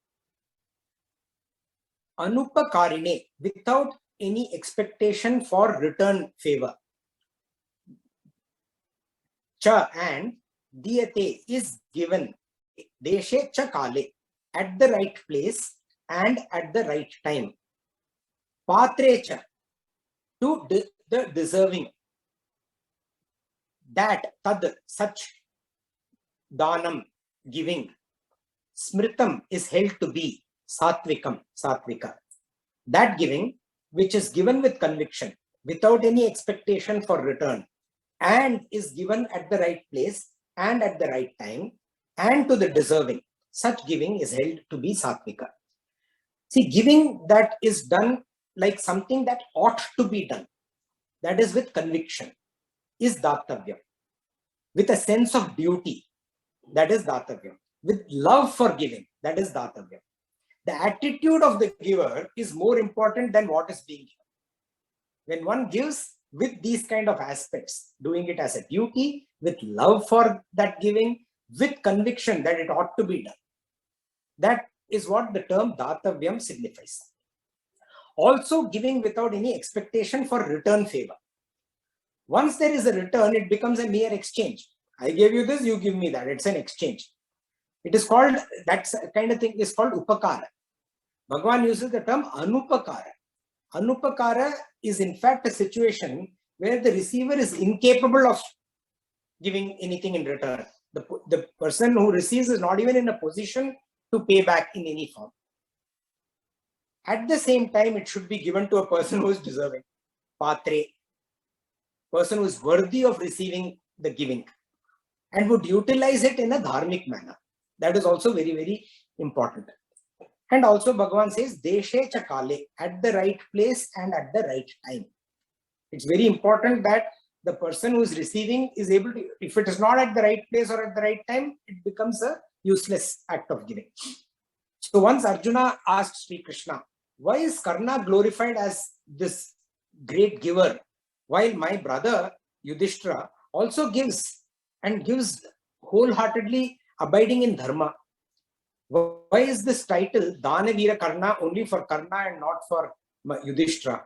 [SPEAKER 3] anupakarine, without any expectation for return favor, cha, and diyate, is given, deshe cha kale, at the right place and at the right time, patre cha, to the deserving, that, tad, such, danam, giving, smritam, is held to be satvikam, satvika. That giving, which is given with conviction, without any expectation for return, and is given at the right place and at the right time, and to the deserving, such giving is held to be satvika. See, giving that is done like something that ought to be done, that is with conviction, is datavyam. With a sense of duty, that is datavyam. With love for giving, that is datavyam. The attitude of the giver is more important than what is being given. When one gives with these kind of aspects, doing it as a duty, with love for that giving, with conviction that it ought to be done, that is what the term datavyam signifies. Also, giving without any expectation for return favor. Once there is a return, it becomes a mere exchange. I gave you this, you give me that. It's an exchange. It is called, that kind of thing is called upakara. Bhagavan uses the term anupakara. Anupakara is in fact a situation where the receiver is incapable of giving anything in return. The person who receives is not even in a position to pay back in any form. At the same time, it should be given to a person who is deserving. Patre, person who is worthy of receiving the giving and would utilize it in a dharmic manner. That is also very, very important. And also Bhagavan says, Deshe Chakale, at the right place and at the right time. It's very important that the person who is receiving is able to, if it is not at the right place or at the right time, it becomes a useless act of giving. So once Arjuna asked Sri Krishna, why is Karna glorified as this great giver, while my brother Yudhishthira also gives and gives wholeheartedly, abiding in dharma? Why is this title Danavira Karna only for Karna and not for Yudhishthira?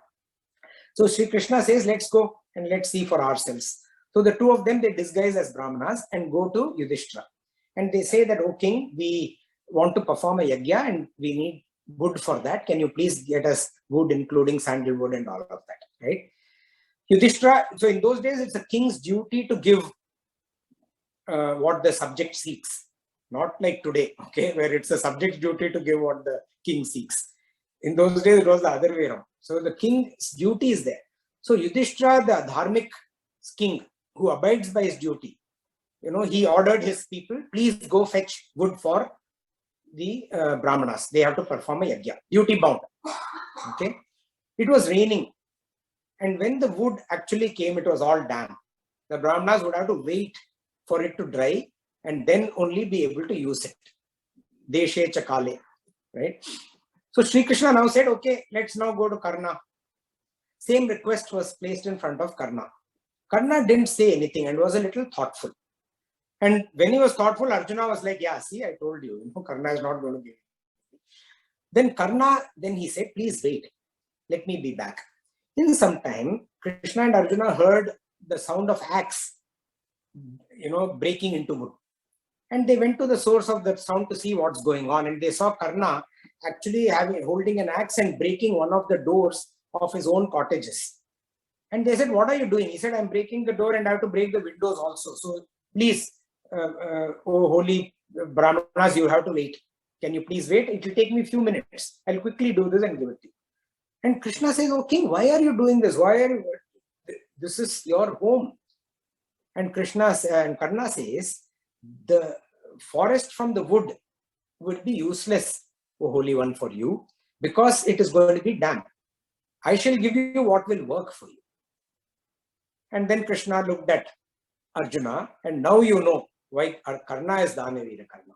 [SPEAKER 3] So Sri Krishna says, let's go and let's see for ourselves. So the two of them, they disguise as Brahmanas and go to Yudhishthira. And they say that, O king, we want to perform a yajna and we need wood for that. Can you please get us wood, including sandalwood and all of that, right? Yudhishthira, so in those days, it's a king's duty to give what the subject seeks. Not like today, okay, where it's a subject's duty to give what the king seeks. In those days, it was the other way around. So the king's duty is there. So Yudhishthira, the dharmic king who abides by his duty, he ordered his people, please go fetch wood for the Brahmanas. They have to perform a yajna, duty bound. Okay. It was raining. And when the wood actually came, it was all damp. The Brahmanas would have to wait for it to dry and then only be able to use it. Deshe Chakale, right? So Sri Krishna now said, okay, let's now go to Karna. Same request was placed in front of Karna. Karna didn't say anything and was a little thoughtful. And when he was thoughtful, Arjuna was like, yeah, see, I told you, Karna is not going to give. Then Karna, then he said, please wait, let me be back. In some time, Krishna and Arjuna heard the sound of axe, breaking into wood. And they went to the source of that sound to see what's going on. And they saw Karna actually holding an axe and breaking one of the doors of his own cottages. And they said, what are you doing? He said, I'm breaking the door and I have to break the windows also. So please, oh holy Brahmanas, you have to wait. Can you please wait? It will take me a few minutes. I'll quickly do this and give it to you. And Krishna says, oh king, why are you doing this? Why are you? This is your home. And Krishna and Karna says, the forest from the wood will be useless, O Holy One, for you, because it is going to be damp. I shall give you what will work for you. And then Krishna looked at Arjuna, and now you know why Karna is Danavira Karna.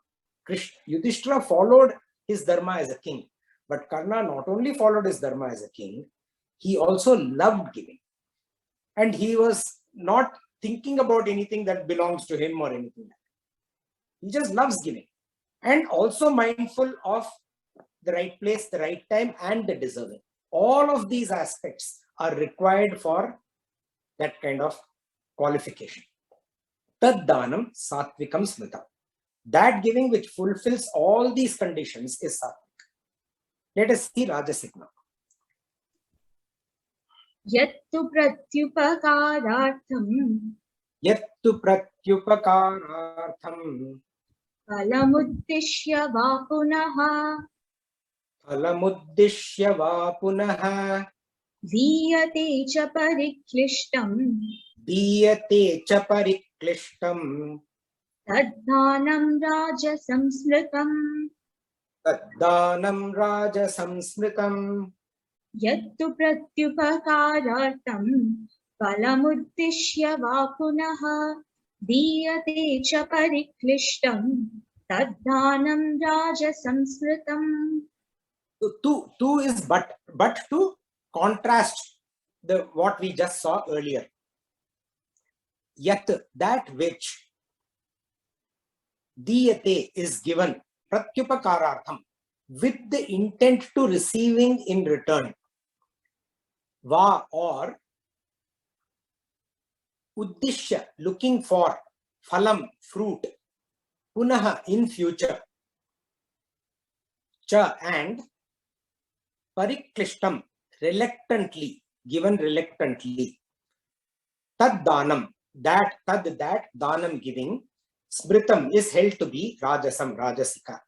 [SPEAKER 3] Yudhishthira followed his dharma as a king, but Karna not only followed his dharma as a king, he also loved giving. And he was not thinking about anything that belongs to him or anything like that. He just loves giving, and also mindful of the right place, the right time, and the deserving. All of these aspects are required for that kind of qualification. Tad dhanam satvikam smritam. That giving which fulfills all these conditions is satvik. Let us see Rajasic now.
[SPEAKER 2] Yattu pratyupakarartham
[SPEAKER 3] Yattu pratyupakarartham
[SPEAKER 2] palamuddishya va punaha
[SPEAKER 3] palamuddishya va punaha
[SPEAKER 2] diyate cha pariklishtam
[SPEAKER 3] diyate cha pariklishtam
[SPEAKER 2] tadhanam raja samsmritam.
[SPEAKER 3] taddanam raja samsmritam.
[SPEAKER 2] Yattu pratyupakarartham palamuddishya va punaha diyate cha pariklishtam tadhanam raja samsmritam.
[SPEAKER 3] Two is but to contrast the what we just saw earlier. Yat, that which diyate is given pratyupakarartham with the intent to receiving in return. Va, or uddishya, looking for, phalam, fruit, punaha, in future, cha, and pariklishtam, reluctantly, given reluctantly. Tad dhanam, that dhanam giving, smritam, is held to be rajasam, rajasika.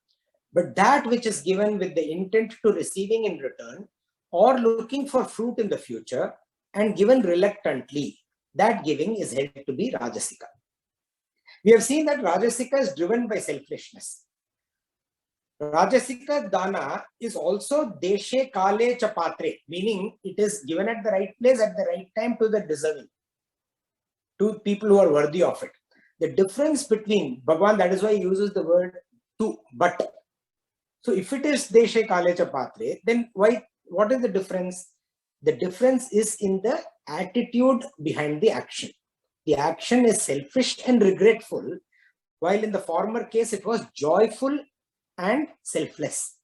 [SPEAKER 3] But that which is given with the intent to receiving in return or looking for fruit in the future and given reluctantly, that giving is held to be rajasika. We have seen that rajasika is driven by selfishness. Rajasika dana is also deshe kale cha patre, meaning it is given at the right place at the right time to the deserving, to people who are worthy of it. The difference between Bhagavan, that is why he uses the word to, but. So if it is deshe kale cha patre, then what is the difference? The difference is in the attitude behind the action. The action is selfish and regretful, while in the former case it was joyful and selfless.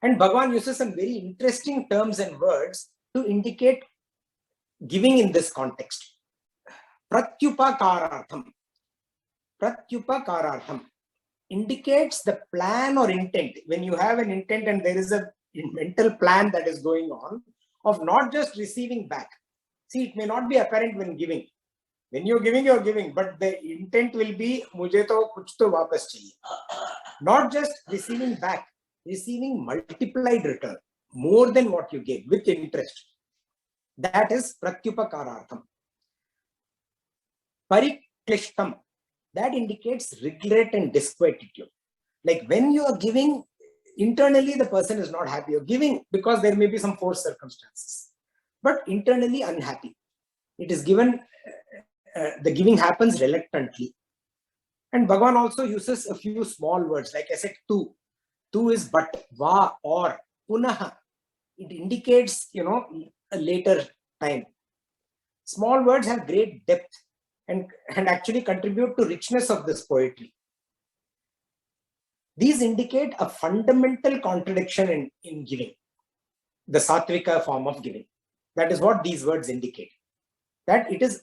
[SPEAKER 3] And Bhagavan uses some very interesting terms and words to indicate giving in this context. Pratyupakarartham. Pratyupakarartham indicates the plan or intent. When you have an intent and there is a mental plan that is going on of not just receiving back. See, it may not be apparent when giving. When you're giving, but the intent will be mujhe to kuch to wapas chahiye. Not just receiving back, receiving multiplied return, more than what you gave with interest. That is pratyupakarartham. Pariklishtam, that indicates regret and disquietude. Like when you are giving, internally the person is not happy. You're giving because there may be some forced circumstances, but internally unhappy. It is given, the giving happens reluctantly. And Bhagavan also uses a few small words, like I said, tu. Tu is but, va, or, punaha. It indicates, a later time. Small words have great depth and actually contribute to richness of this poetry. These indicate a fundamental contradiction in giving, the Sattvika form of giving. That is what these words indicate, that it is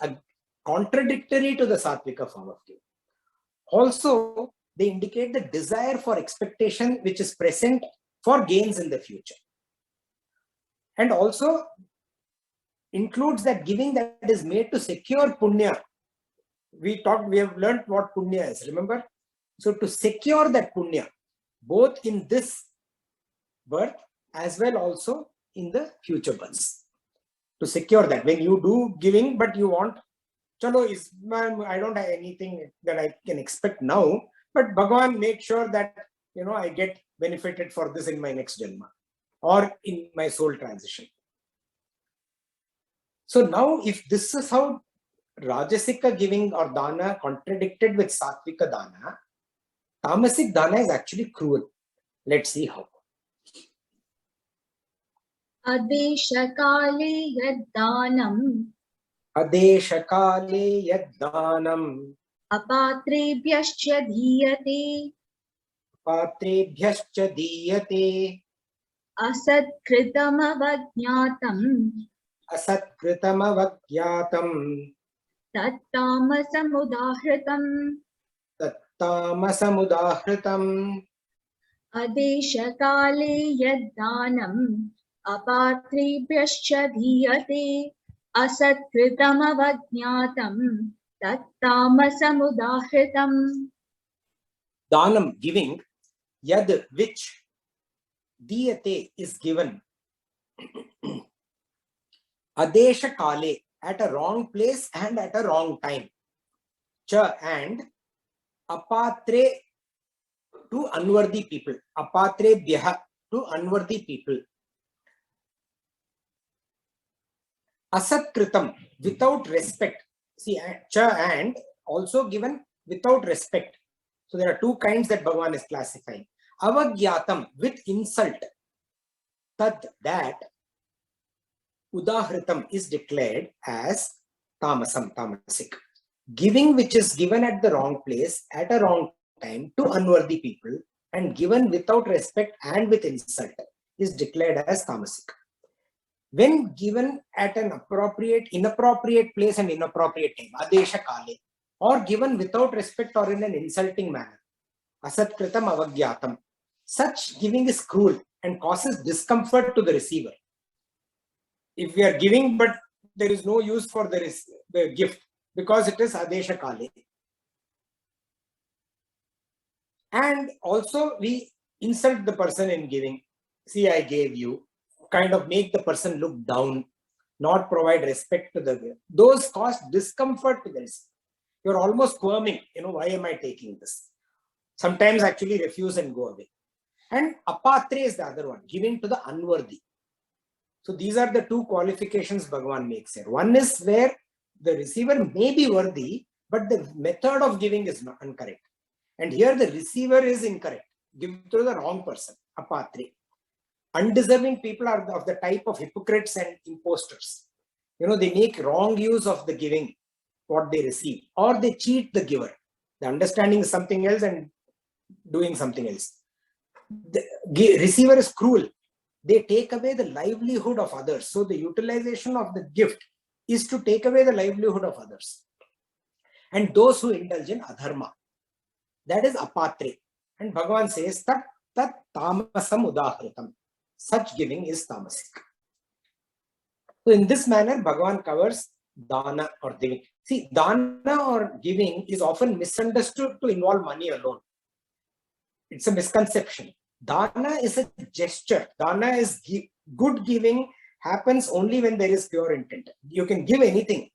[SPEAKER 3] contradictory to the Sattvika form of giving. Also, they indicate the desire for expectation which is present for gains in the future. And also, includes that giving that is made to secure punya. We have learned what punya is, remember? So to secure that punya, both in this birth as well also in the future births. To secure that, when you do giving, but you want, chalo, I don't have anything that I can expect now, but Bhagavan, make sure that, I get benefited for this in my next Janma or in my soul transition. So now, if this is how Rajasika giving or dana contradicted with Sattvika dana, Tamasic dana is actually cruel. Let's see how.
[SPEAKER 2] Adeshakale yaddanam
[SPEAKER 3] Adeshakale yaddanam
[SPEAKER 2] apatrebhyascha diyate
[SPEAKER 3] patrebhyascha diyate
[SPEAKER 2] asatkrtam avajñatam
[SPEAKER 3] asatkrtam avagyatam
[SPEAKER 2] tattamasam udahritam
[SPEAKER 3] tattamasam udahritam
[SPEAKER 2] adeshakale yaddanam apatrebhyascha diyate asatkrtam avajñatam tattamasam udahritam.
[SPEAKER 3] Danam, giving, yad, which, diyate, is given, adesha kale, at a wrong place and at a wrong time, cha, and apatre, to unworthy people, apatre bhyaha, to unworthy people, asatkritam, without respect. See, cha, and also given without respect. So there are two kinds that Bhagavan is classifying. Avagyatam, with insult. Tad, that. Udahritam is declared as tamasam, tamasic. Giving which is given at the wrong place, at a wrong time, to unworthy people, and given without respect and with insult, is declared as tamasic. When given at an inappropriate place and inappropriate time, adesha kale, or given without respect or in an insulting manner, asatkritam avagyatam, such giving is cruel and causes discomfort to the receiver. If we are giving, but there is no use for the gift because it is adesha kale. And also we insult the person in giving. See, I gave you, kind of make the person look down, not provide respect to the gift. Those cause discomfort to the receiver. You're almost squirming, why am I taking this? Sometimes actually refuse and go away. And apatre is the other one, giving to the unworthy. So these are the two qualifications Bhagavan makes here. One is where the receiver may be worthy, but the method of giving is not incorrect. And here the receiver is incorrect. Give to the wrong person, apatre. Undeserving people are of the type of hypocrites and imposters. They make wrong use of the giving, what they receive, or they cheat the giver. The understanding is something else and doing something else. The receiver is cruel. They take away the livelihood of others. So the utilization of the gift is to take away the livelihood of others. And those who indulge in adharma, that is apatre. And Bhagavan says that tamasam udahritam. Such giving is tamasic. So in this manner, Bhagavan covers dana or giving. See, dana or giving is often misunderstood to involve money alone. It's a misconception. Dana is a gesture. Dana is good giving happens only when there is pure intent. You can give anything.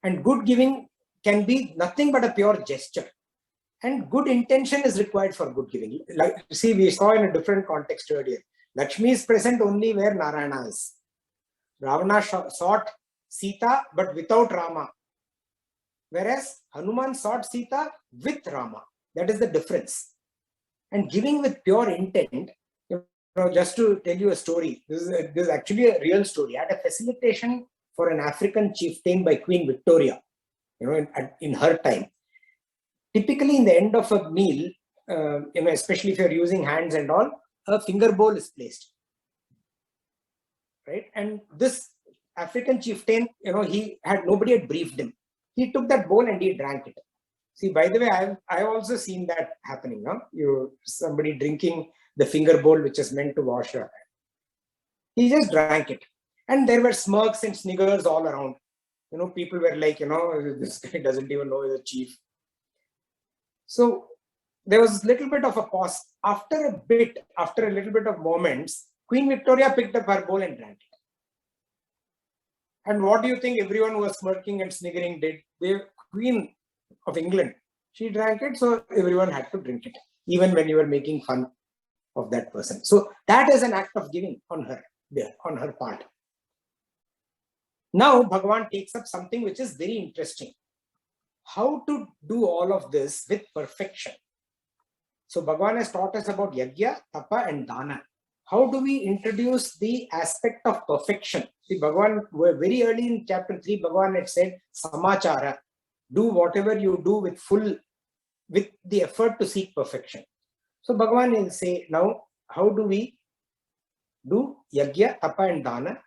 [SPEAKER 3] And good giving can be nothing but a pure gesture. And good intention is required for good giving. Like, see, we saw in a different context earlier. Lakshmi is present only where Narayana is. Ravana sought Sita but without Rama. Whereas Hanuman sought Sita with Rama. That is the difference. And giving with pure intent, just to tell you a story, this is actually a real story. I had a facilitation for an African chieftain by Queen Victoria, in her time. Typically, in the end of a meal, especially if you're using hands and all, a finger bowl is placed, right? And this African chieftain, nobody had briefed him. He took that bowl and he drank it. See, by the way, I've also seen that happening. Somebody drinking the finger bowl which is meant to wash your hand. He just drank it. And there were smirks and sniggers all around. People were like, this guy doesn't even know he's a chief. So there was a little bit of a pause. After a little bit of moments, Queen Victoria picked up her bowl and drank it. And what do you think everyone who was smirking and sniggering did? The Queen of England, she drank it, so everyone had to drink it, even when you were making fun of that person. So that is an act of giving on her part. Now Bhagavan takes up something which is very interesting. How to do all of this with perfection. So Bhagavan has taught us about yajna, tapa and dana. How do we introduce the aspect of perfection? See, Bhagavan, very early in chapter 3, Bhagavan had said, samachara, do whatever you do with the effort to seek perfection. So Bhagavan will say, now, how do we do yajna, tapa and dana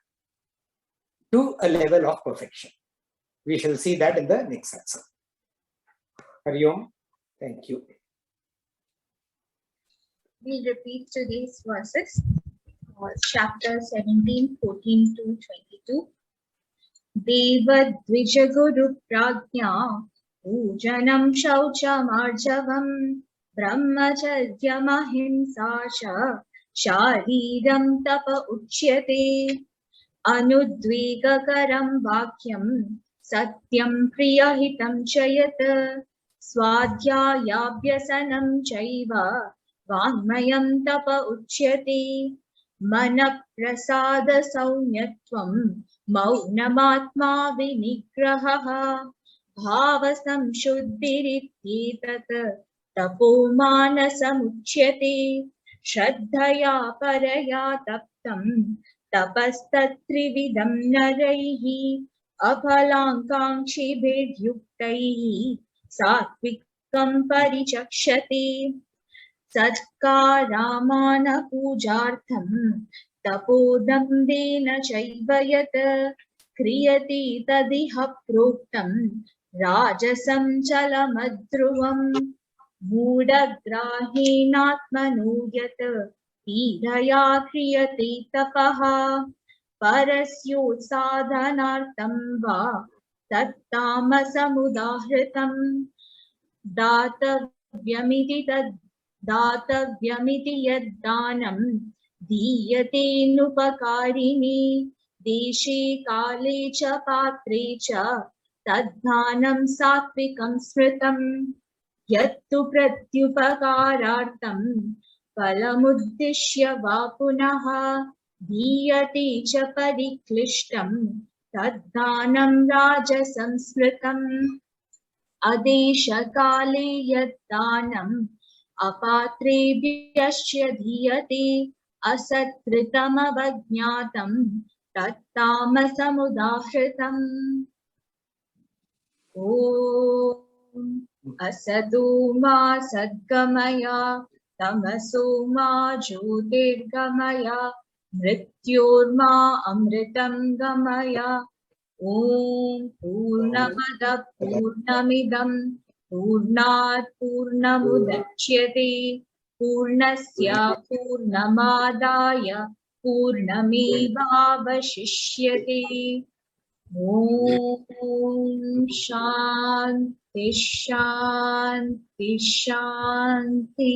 [SPEAKER 3] to a level of perfection? We shall see that in the next satsang. Hari Om. Thank you.
[SPEAKER 2] We'll repeat today's verses. Chapter 17, 14 to 22. Deva Dvija Guru Prajna Pujanam Shauchamarjavam Brahmacharya Mahimsasha Shariram Tapa Uchyate Anudvegakaram Vakyam Satyam Priyahitam Chayat Swadhyayabhyasanam Chaiva Vangmayam Tapa Uchyate Manaprasada Saumyatvam Maunamatma Vinigraha Bhavasam Shuddhirityetat Tapomanasamuchyate Shraddhaya Paraya Taptam Tapastatrividam Naraihi Aphalankankshi Bhedyuktaihi Satvikam Parichakshate Satkaramana Pujartham Tapodamdena Chaivayat Kriyati Tadiha Proktam Rajasam Chalamadruvam Mudagrahinatmanuyat Tidhaya Kriyati Tapaha Parasyot Sadhanartam Va Tattamasamudahritam Datavyamiti Tad Datavyamiti Yaddanam Diyate Nupakarini Deshe Kale Cha Patre Cha Tadhanam Satvikam Smritam Yattu Pratyupakarartam Palamuddishya Vapunaha Diyate Cha Pariklishtam Tadhanam Rajasam Smritam Adesha Kale Yaddanam Apatrebhyasya Dhiyate Asatkritam Avajñatam Tattamasamudahritam Om Asadoma Sadgamaya Tamasoma Jyotirgamaya Mrityorma Amritam Gamaya Om Purnamada Purnamidam Purnat Purnamudachyate Purnasya Purnamadaya Purnamevavashishyate Om Shanti Shanti Shanti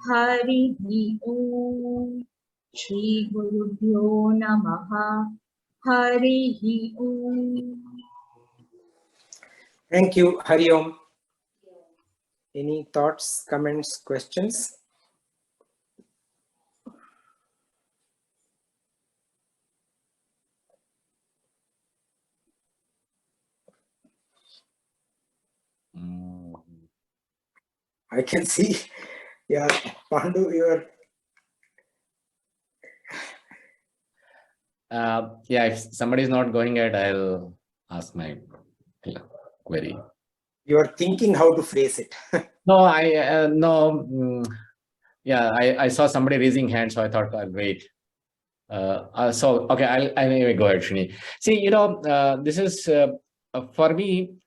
[SPEAKER 2] Hari Om Shri Gurubhyo Namaha Hari Om.
[SPEAKER 3] Thank you. Hari Om. Any thoughts, comments, questions? I can see, yeah, Pandu, you're...
[SPEAKER 4] Yeah, if somebody is not going ahead, I'll ask my query.
[SPEAKER 3] You're thinking how to phrase it.
[SPEAKER 4] No, yeah, I saw somebody raising hand, so I thought I'll wait. So, okay, I'll anyway go ahead, Shrini. See, this is, for me,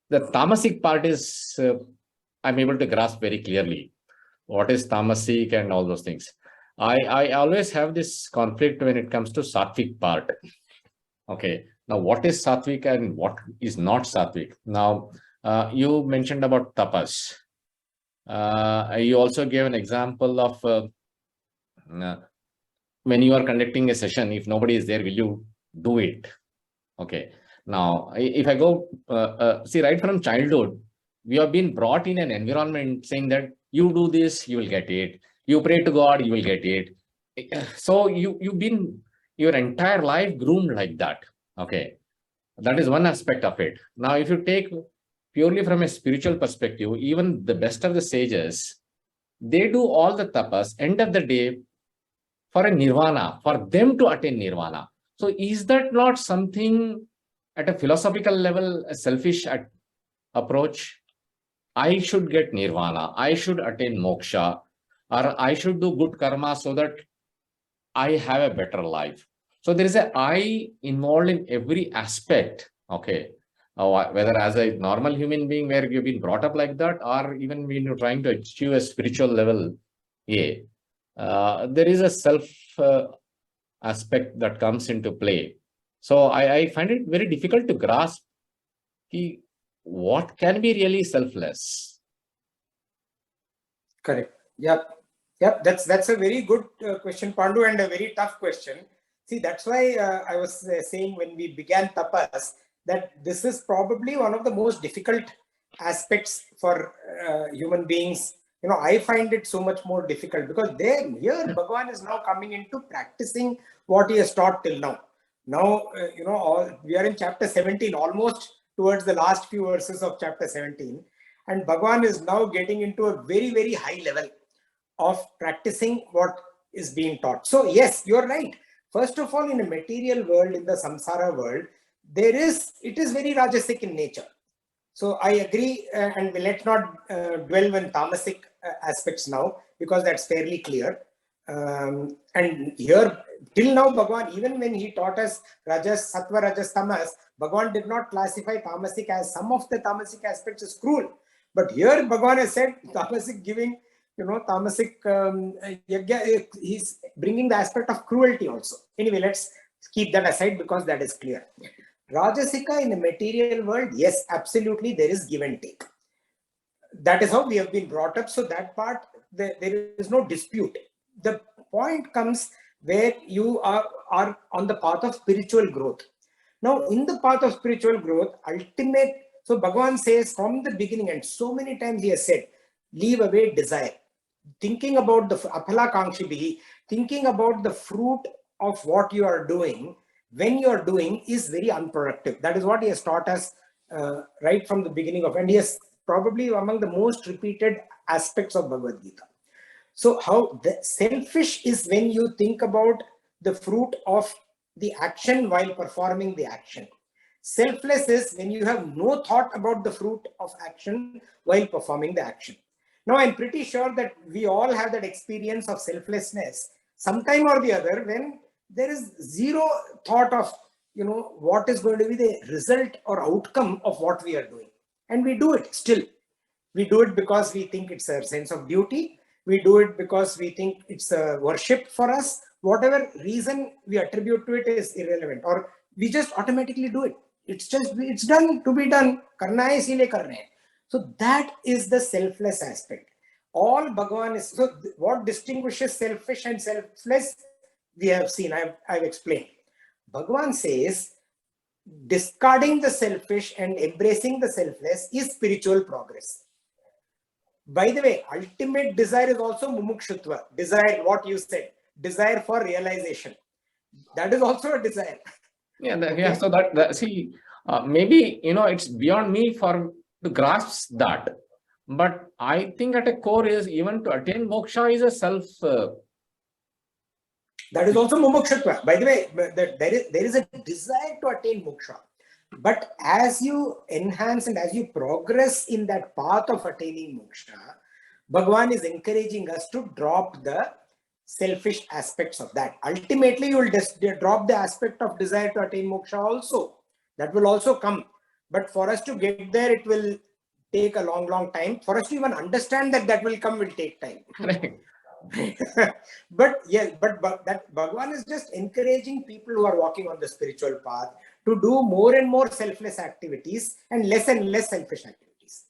[SPEAKER 4] the tamasic part is, I'm able to grasp very clearly what is tamasic and all those things. I always have this conflict when it comes to sattvic part. Okay. Now, what is sattvic and what is not sattvic? Now, you mentioned about tapas. You also gave an example of uh, when you are conducting a session, if nobody is there, will you do it? Okay. Now, if I go, see, right from childhood, we have been brought in an environment saying that you do this, you will get it. You pray to God, you will get it. So you've been your entire life groomed like that. Okay. That is one aspect of it. Now, if you take purely from a spiritual perspective, even the best of the sages, they do all the tapas, end of the day, for a nirvana, for them to attain nirvana. So is that not something at a philosophical level, a selfish approach? I should get nirvana, I should attain moksha, or I should do good karma so that I have a better life. So there is a I involved in every aspect. Okay. Whether as a normal human being where you've been brought up like that, or even when you're trying to achieve a spiritual level, yeah, there is a self aspect that comes into play. So I find it very difficult to grasp what can be really selfless.
[SPEAKER 3] Correct. Yep. Yep. That's a very good question, Pandu, and a very tough question. See, that's why I was saying when we began tapas that this is probably one of the most difficult aspects for human beings. You know, I find it so much more difficult because here Bhagavan is now coming into practicing what he has taught till now. Now, we are in chapter 17, almost towards the last few verses of chapter 17. And Bhagavan is now getting into a very, very high level of practicing what is being taught. So yes, you're right. First of all, in a material world, in the samsara world, it is very rajasic in nature. So I agree, and let's not dwell on tamasic aspects now, because that's fairly clear. And here, till now, Bhagavan, even when he taught us Rajas, Sattva, Rajas, Tamas, Bhagavan did not classify tamasic as some of the tamasic aspects as cruel. But here, Bhagavan has said tamasic giving, tamasic, he's bringing the aspect of cruelty also. Anyway, let's keep that aside because that is clear. Rajasika in the material world, yes, absolutely, there is give and take. That is how we have been brought up. So that part, there is no dispute. The point comes where you are on the path of spiritual growth. Now, in the path of spiritual growth, so Bhagavan says from the beginning, and so many times he has said, leave away desire. Thinking about the aphala kangshibihi, thinking about the fruit of what you are doing, when you are doing, is very unproductive. That is what he has taught us right from the beginning of, and he has probably among the most repeated aspects of Bhagavad Gita. So how the selfish is when you think about the fruit of the action while performing the action. Selfless is when you have no thought about the fruit of action while performing the action. Now, I'm pretty sure that we all have that experience of selflessness sometime or the other when there is zero thought of, what is going to be the result or outcome of what we are doing. And we do it still. We do it because we think it's a sense of duty. We do it because we think it's a worship for us. Whatever reason we attribute to it is irrelevant, or we just automatically do it. It's done to be done. Karna hai, isliye kar rahe hain. So that is the selfless aspect. All Bhagavan is, so what distinguishes selfish and selfless, we have seen, I've explained. Bhagavan says, discarding the selfish and embracing the selfless is spiritual progress. By the way, ultimate desire is also mumukshutva. Desire, what you said, desire for realization. That is also a desire.
[SPEAKER 4] Yeah, so that see, maybe, it's beyond me to grasp that. But I think at a core is even to attain moksha is a self.
[SPEAKER 3] That is also mumukshutva. By the way, there is a desire to attain moksha. But as you enhance and as you progress in that path of attaining moksha, Bhagavan is encouraging us to drop the selfish aspects of that. Ultimately, you will drop the aspect of desire to attain moksha also. That will also come. But for us to get there, it will take a long, long time. For us to even understand that will come will take time. But yes, but that Bhagavan is just encouraging people who are walking on the spiritual path to do more and more selfless activities and less selfish activities.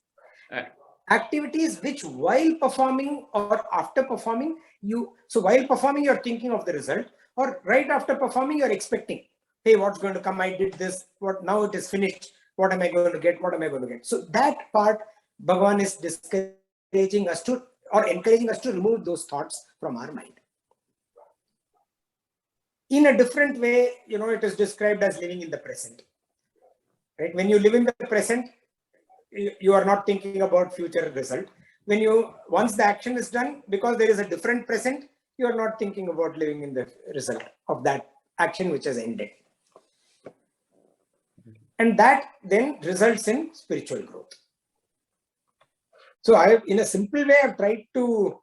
[SPEAKER 4] Uh,
[SPEAKER 3] Activities which while performing or after performing, so while performing you're thinking of the result, or right after performing you're expecting, hey, what's going to come? I did this, what now it is finished, what am I going to get? What am I going to get? So that part Bhagavan is discouraging us to, or encouraging us to remove those thoughts from our mind. In a different way, it is described as living in the present. Right? When you live in the present, you are not thinking about future result. Once the action is done, because there is a different present, you are not thinking about living in the result of that action which has ended. And that then results in spiritual growth. So in a simple way, I've tried to,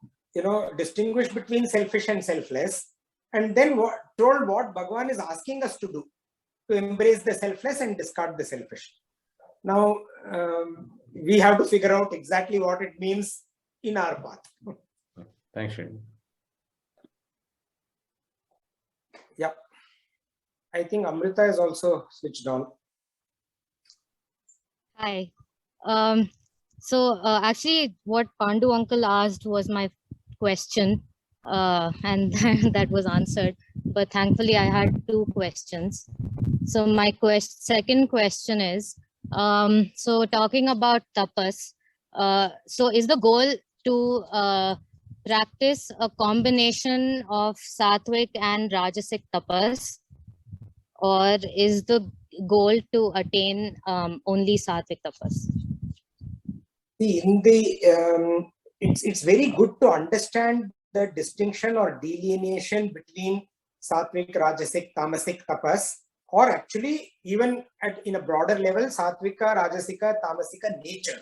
[SPEAKER 3] distinguish between selfish and selfless, and then told what Bhagavan is asking us to do, to embrace the selfless and discard the selfish. Now, we have to figure out exactly what it means in our path.
[SPEAKER 4] Thanks, Srini.
[SPEAKER 3] Yeah. I think Amrita is also switched on.
[SPEAKER 5] Hi. So actually what Pandu uncle asked was my question, and that was answered. But thankfully I had two questions. So my second question is, so talking about tapas, so is the goal to practice a combination of sattvic and rajasic tapas, or is the goal to attain only sattvic tapas?
[SPEAKER 3] See, it's very good to understand the distinction or delineation between sattvic, rajasic, tamasic tapas, or actually even in a broader level, sattvika, rajasika, tamasika nature.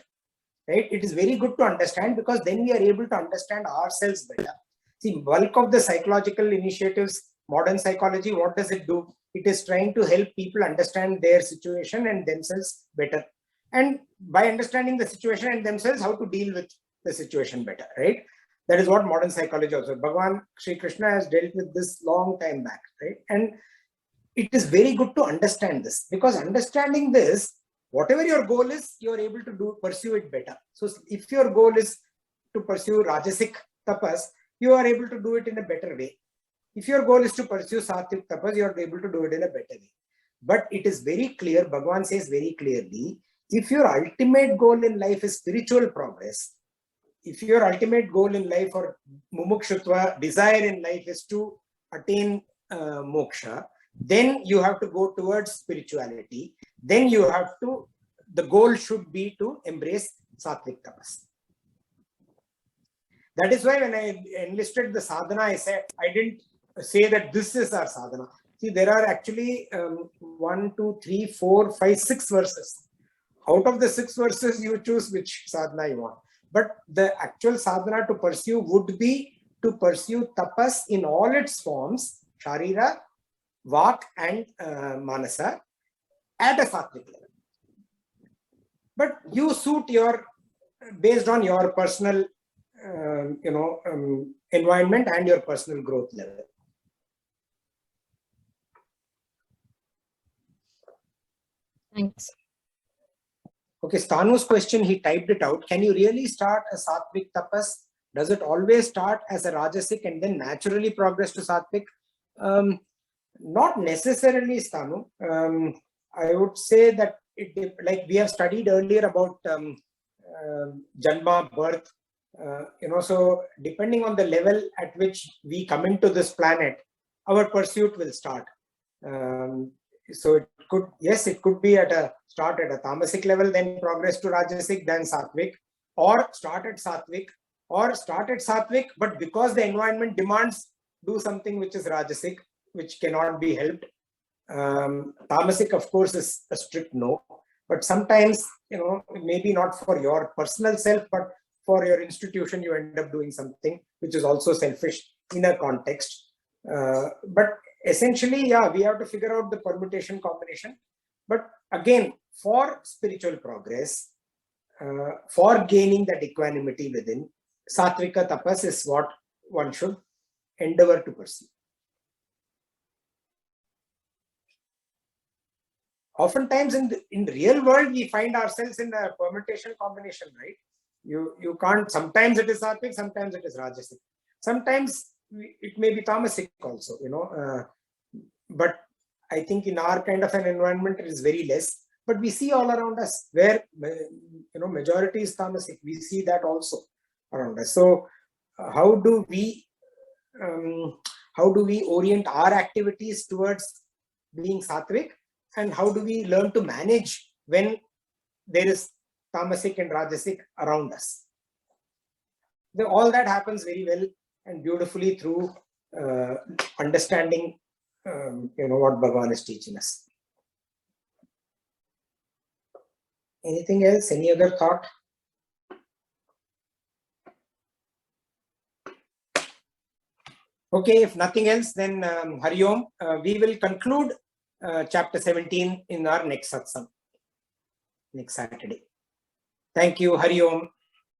[SPEAKER 3] Right? It is very good to understand, because then we are able to understand ourselves better. See, bulk of the psychological initiatives, modern psychology, what does it do? It is trying to help people understand their situation and themselves better. And by understanding the situation and themselves, how to deal with the situation better, right? That is what modern psychology also. Bhagavan Sri Krishna has dealt with this long time back, right? And it is very good to understand this, because understanding this, whatever your goal is, you are able to pursue it better. So if your goal is to pursue rajasic tapas, you are able to do it in a better way. If your goal is to pursue sattvic tapas, you are able to do it in a better way. But it is very clear, Bhagavan says very clearly, if your ultimate goal in life is spiritual progress, if your ultimate goal in life or mumukshutva, desire in life is to attain moksha, then you have to go towards spirituality. Then the goal should be to embrace sattvic tapas. That is why when I enlisted the sadhana, I didn't say that this is our sadhana. See, there are actually 1, 2, 3, 4, 5, 6 verses. Out of the 6 verses, you choose which sadhana you want. But the actual sadhana to pursue would be to pursue tapas in all its forms, sharira, vak and manasa, at a sattvic level. But you suit based on your personal environment and your personal growth level.
[SPEAKER 5] Thanks.
[SPEAKER 3] Okay, Stanu's question, he typed it out. Can you really start a sattvic tapas? Does it always start as a rajasic and then naturally progress to sattvic? Not necessarily, Stanu. I would say that like we have studied earlier about janma, birth. So depending on the level at which we come into this planet, our pursuit will start. So it could be start at a tamasic level, then progress to rajasic, then sattvic, or start at sattvic, but because the environment demands, do something which is rajasic, which cannot be helped. Tamasic, of course, is a strict no, but sometimes, maybe not for your personal self, but for your institution, you end up doing something which is also selfish in a context. But essentially, we have to figure out the permutation combination. But again, for spiritual progress, for gaining that equanimity within, sattvika tapas is what one should endeavor to pursue. Oftentimes in real world, we find ourselves in a permutation combination, right? You can't, sometimes it is sattvic, sometimes it is rajasic. Sometimes it may be tamasic also, but I think in our kind of an environment, it is very less. But we see all around us where, majority is tamasic. We see that also around us. So how do we orient our activities towards being sattvic? And how do we learn to manage when there is tamasic and rajasic around us? All that happens very well and beautifully through understanding, what Bhagavan is teaching us. Anything else? Any other thought? Okay, if nothing else, then Hari Om. We will conclude chapter 17 in our next satsang, next Saturday. Thank you. Hari Om.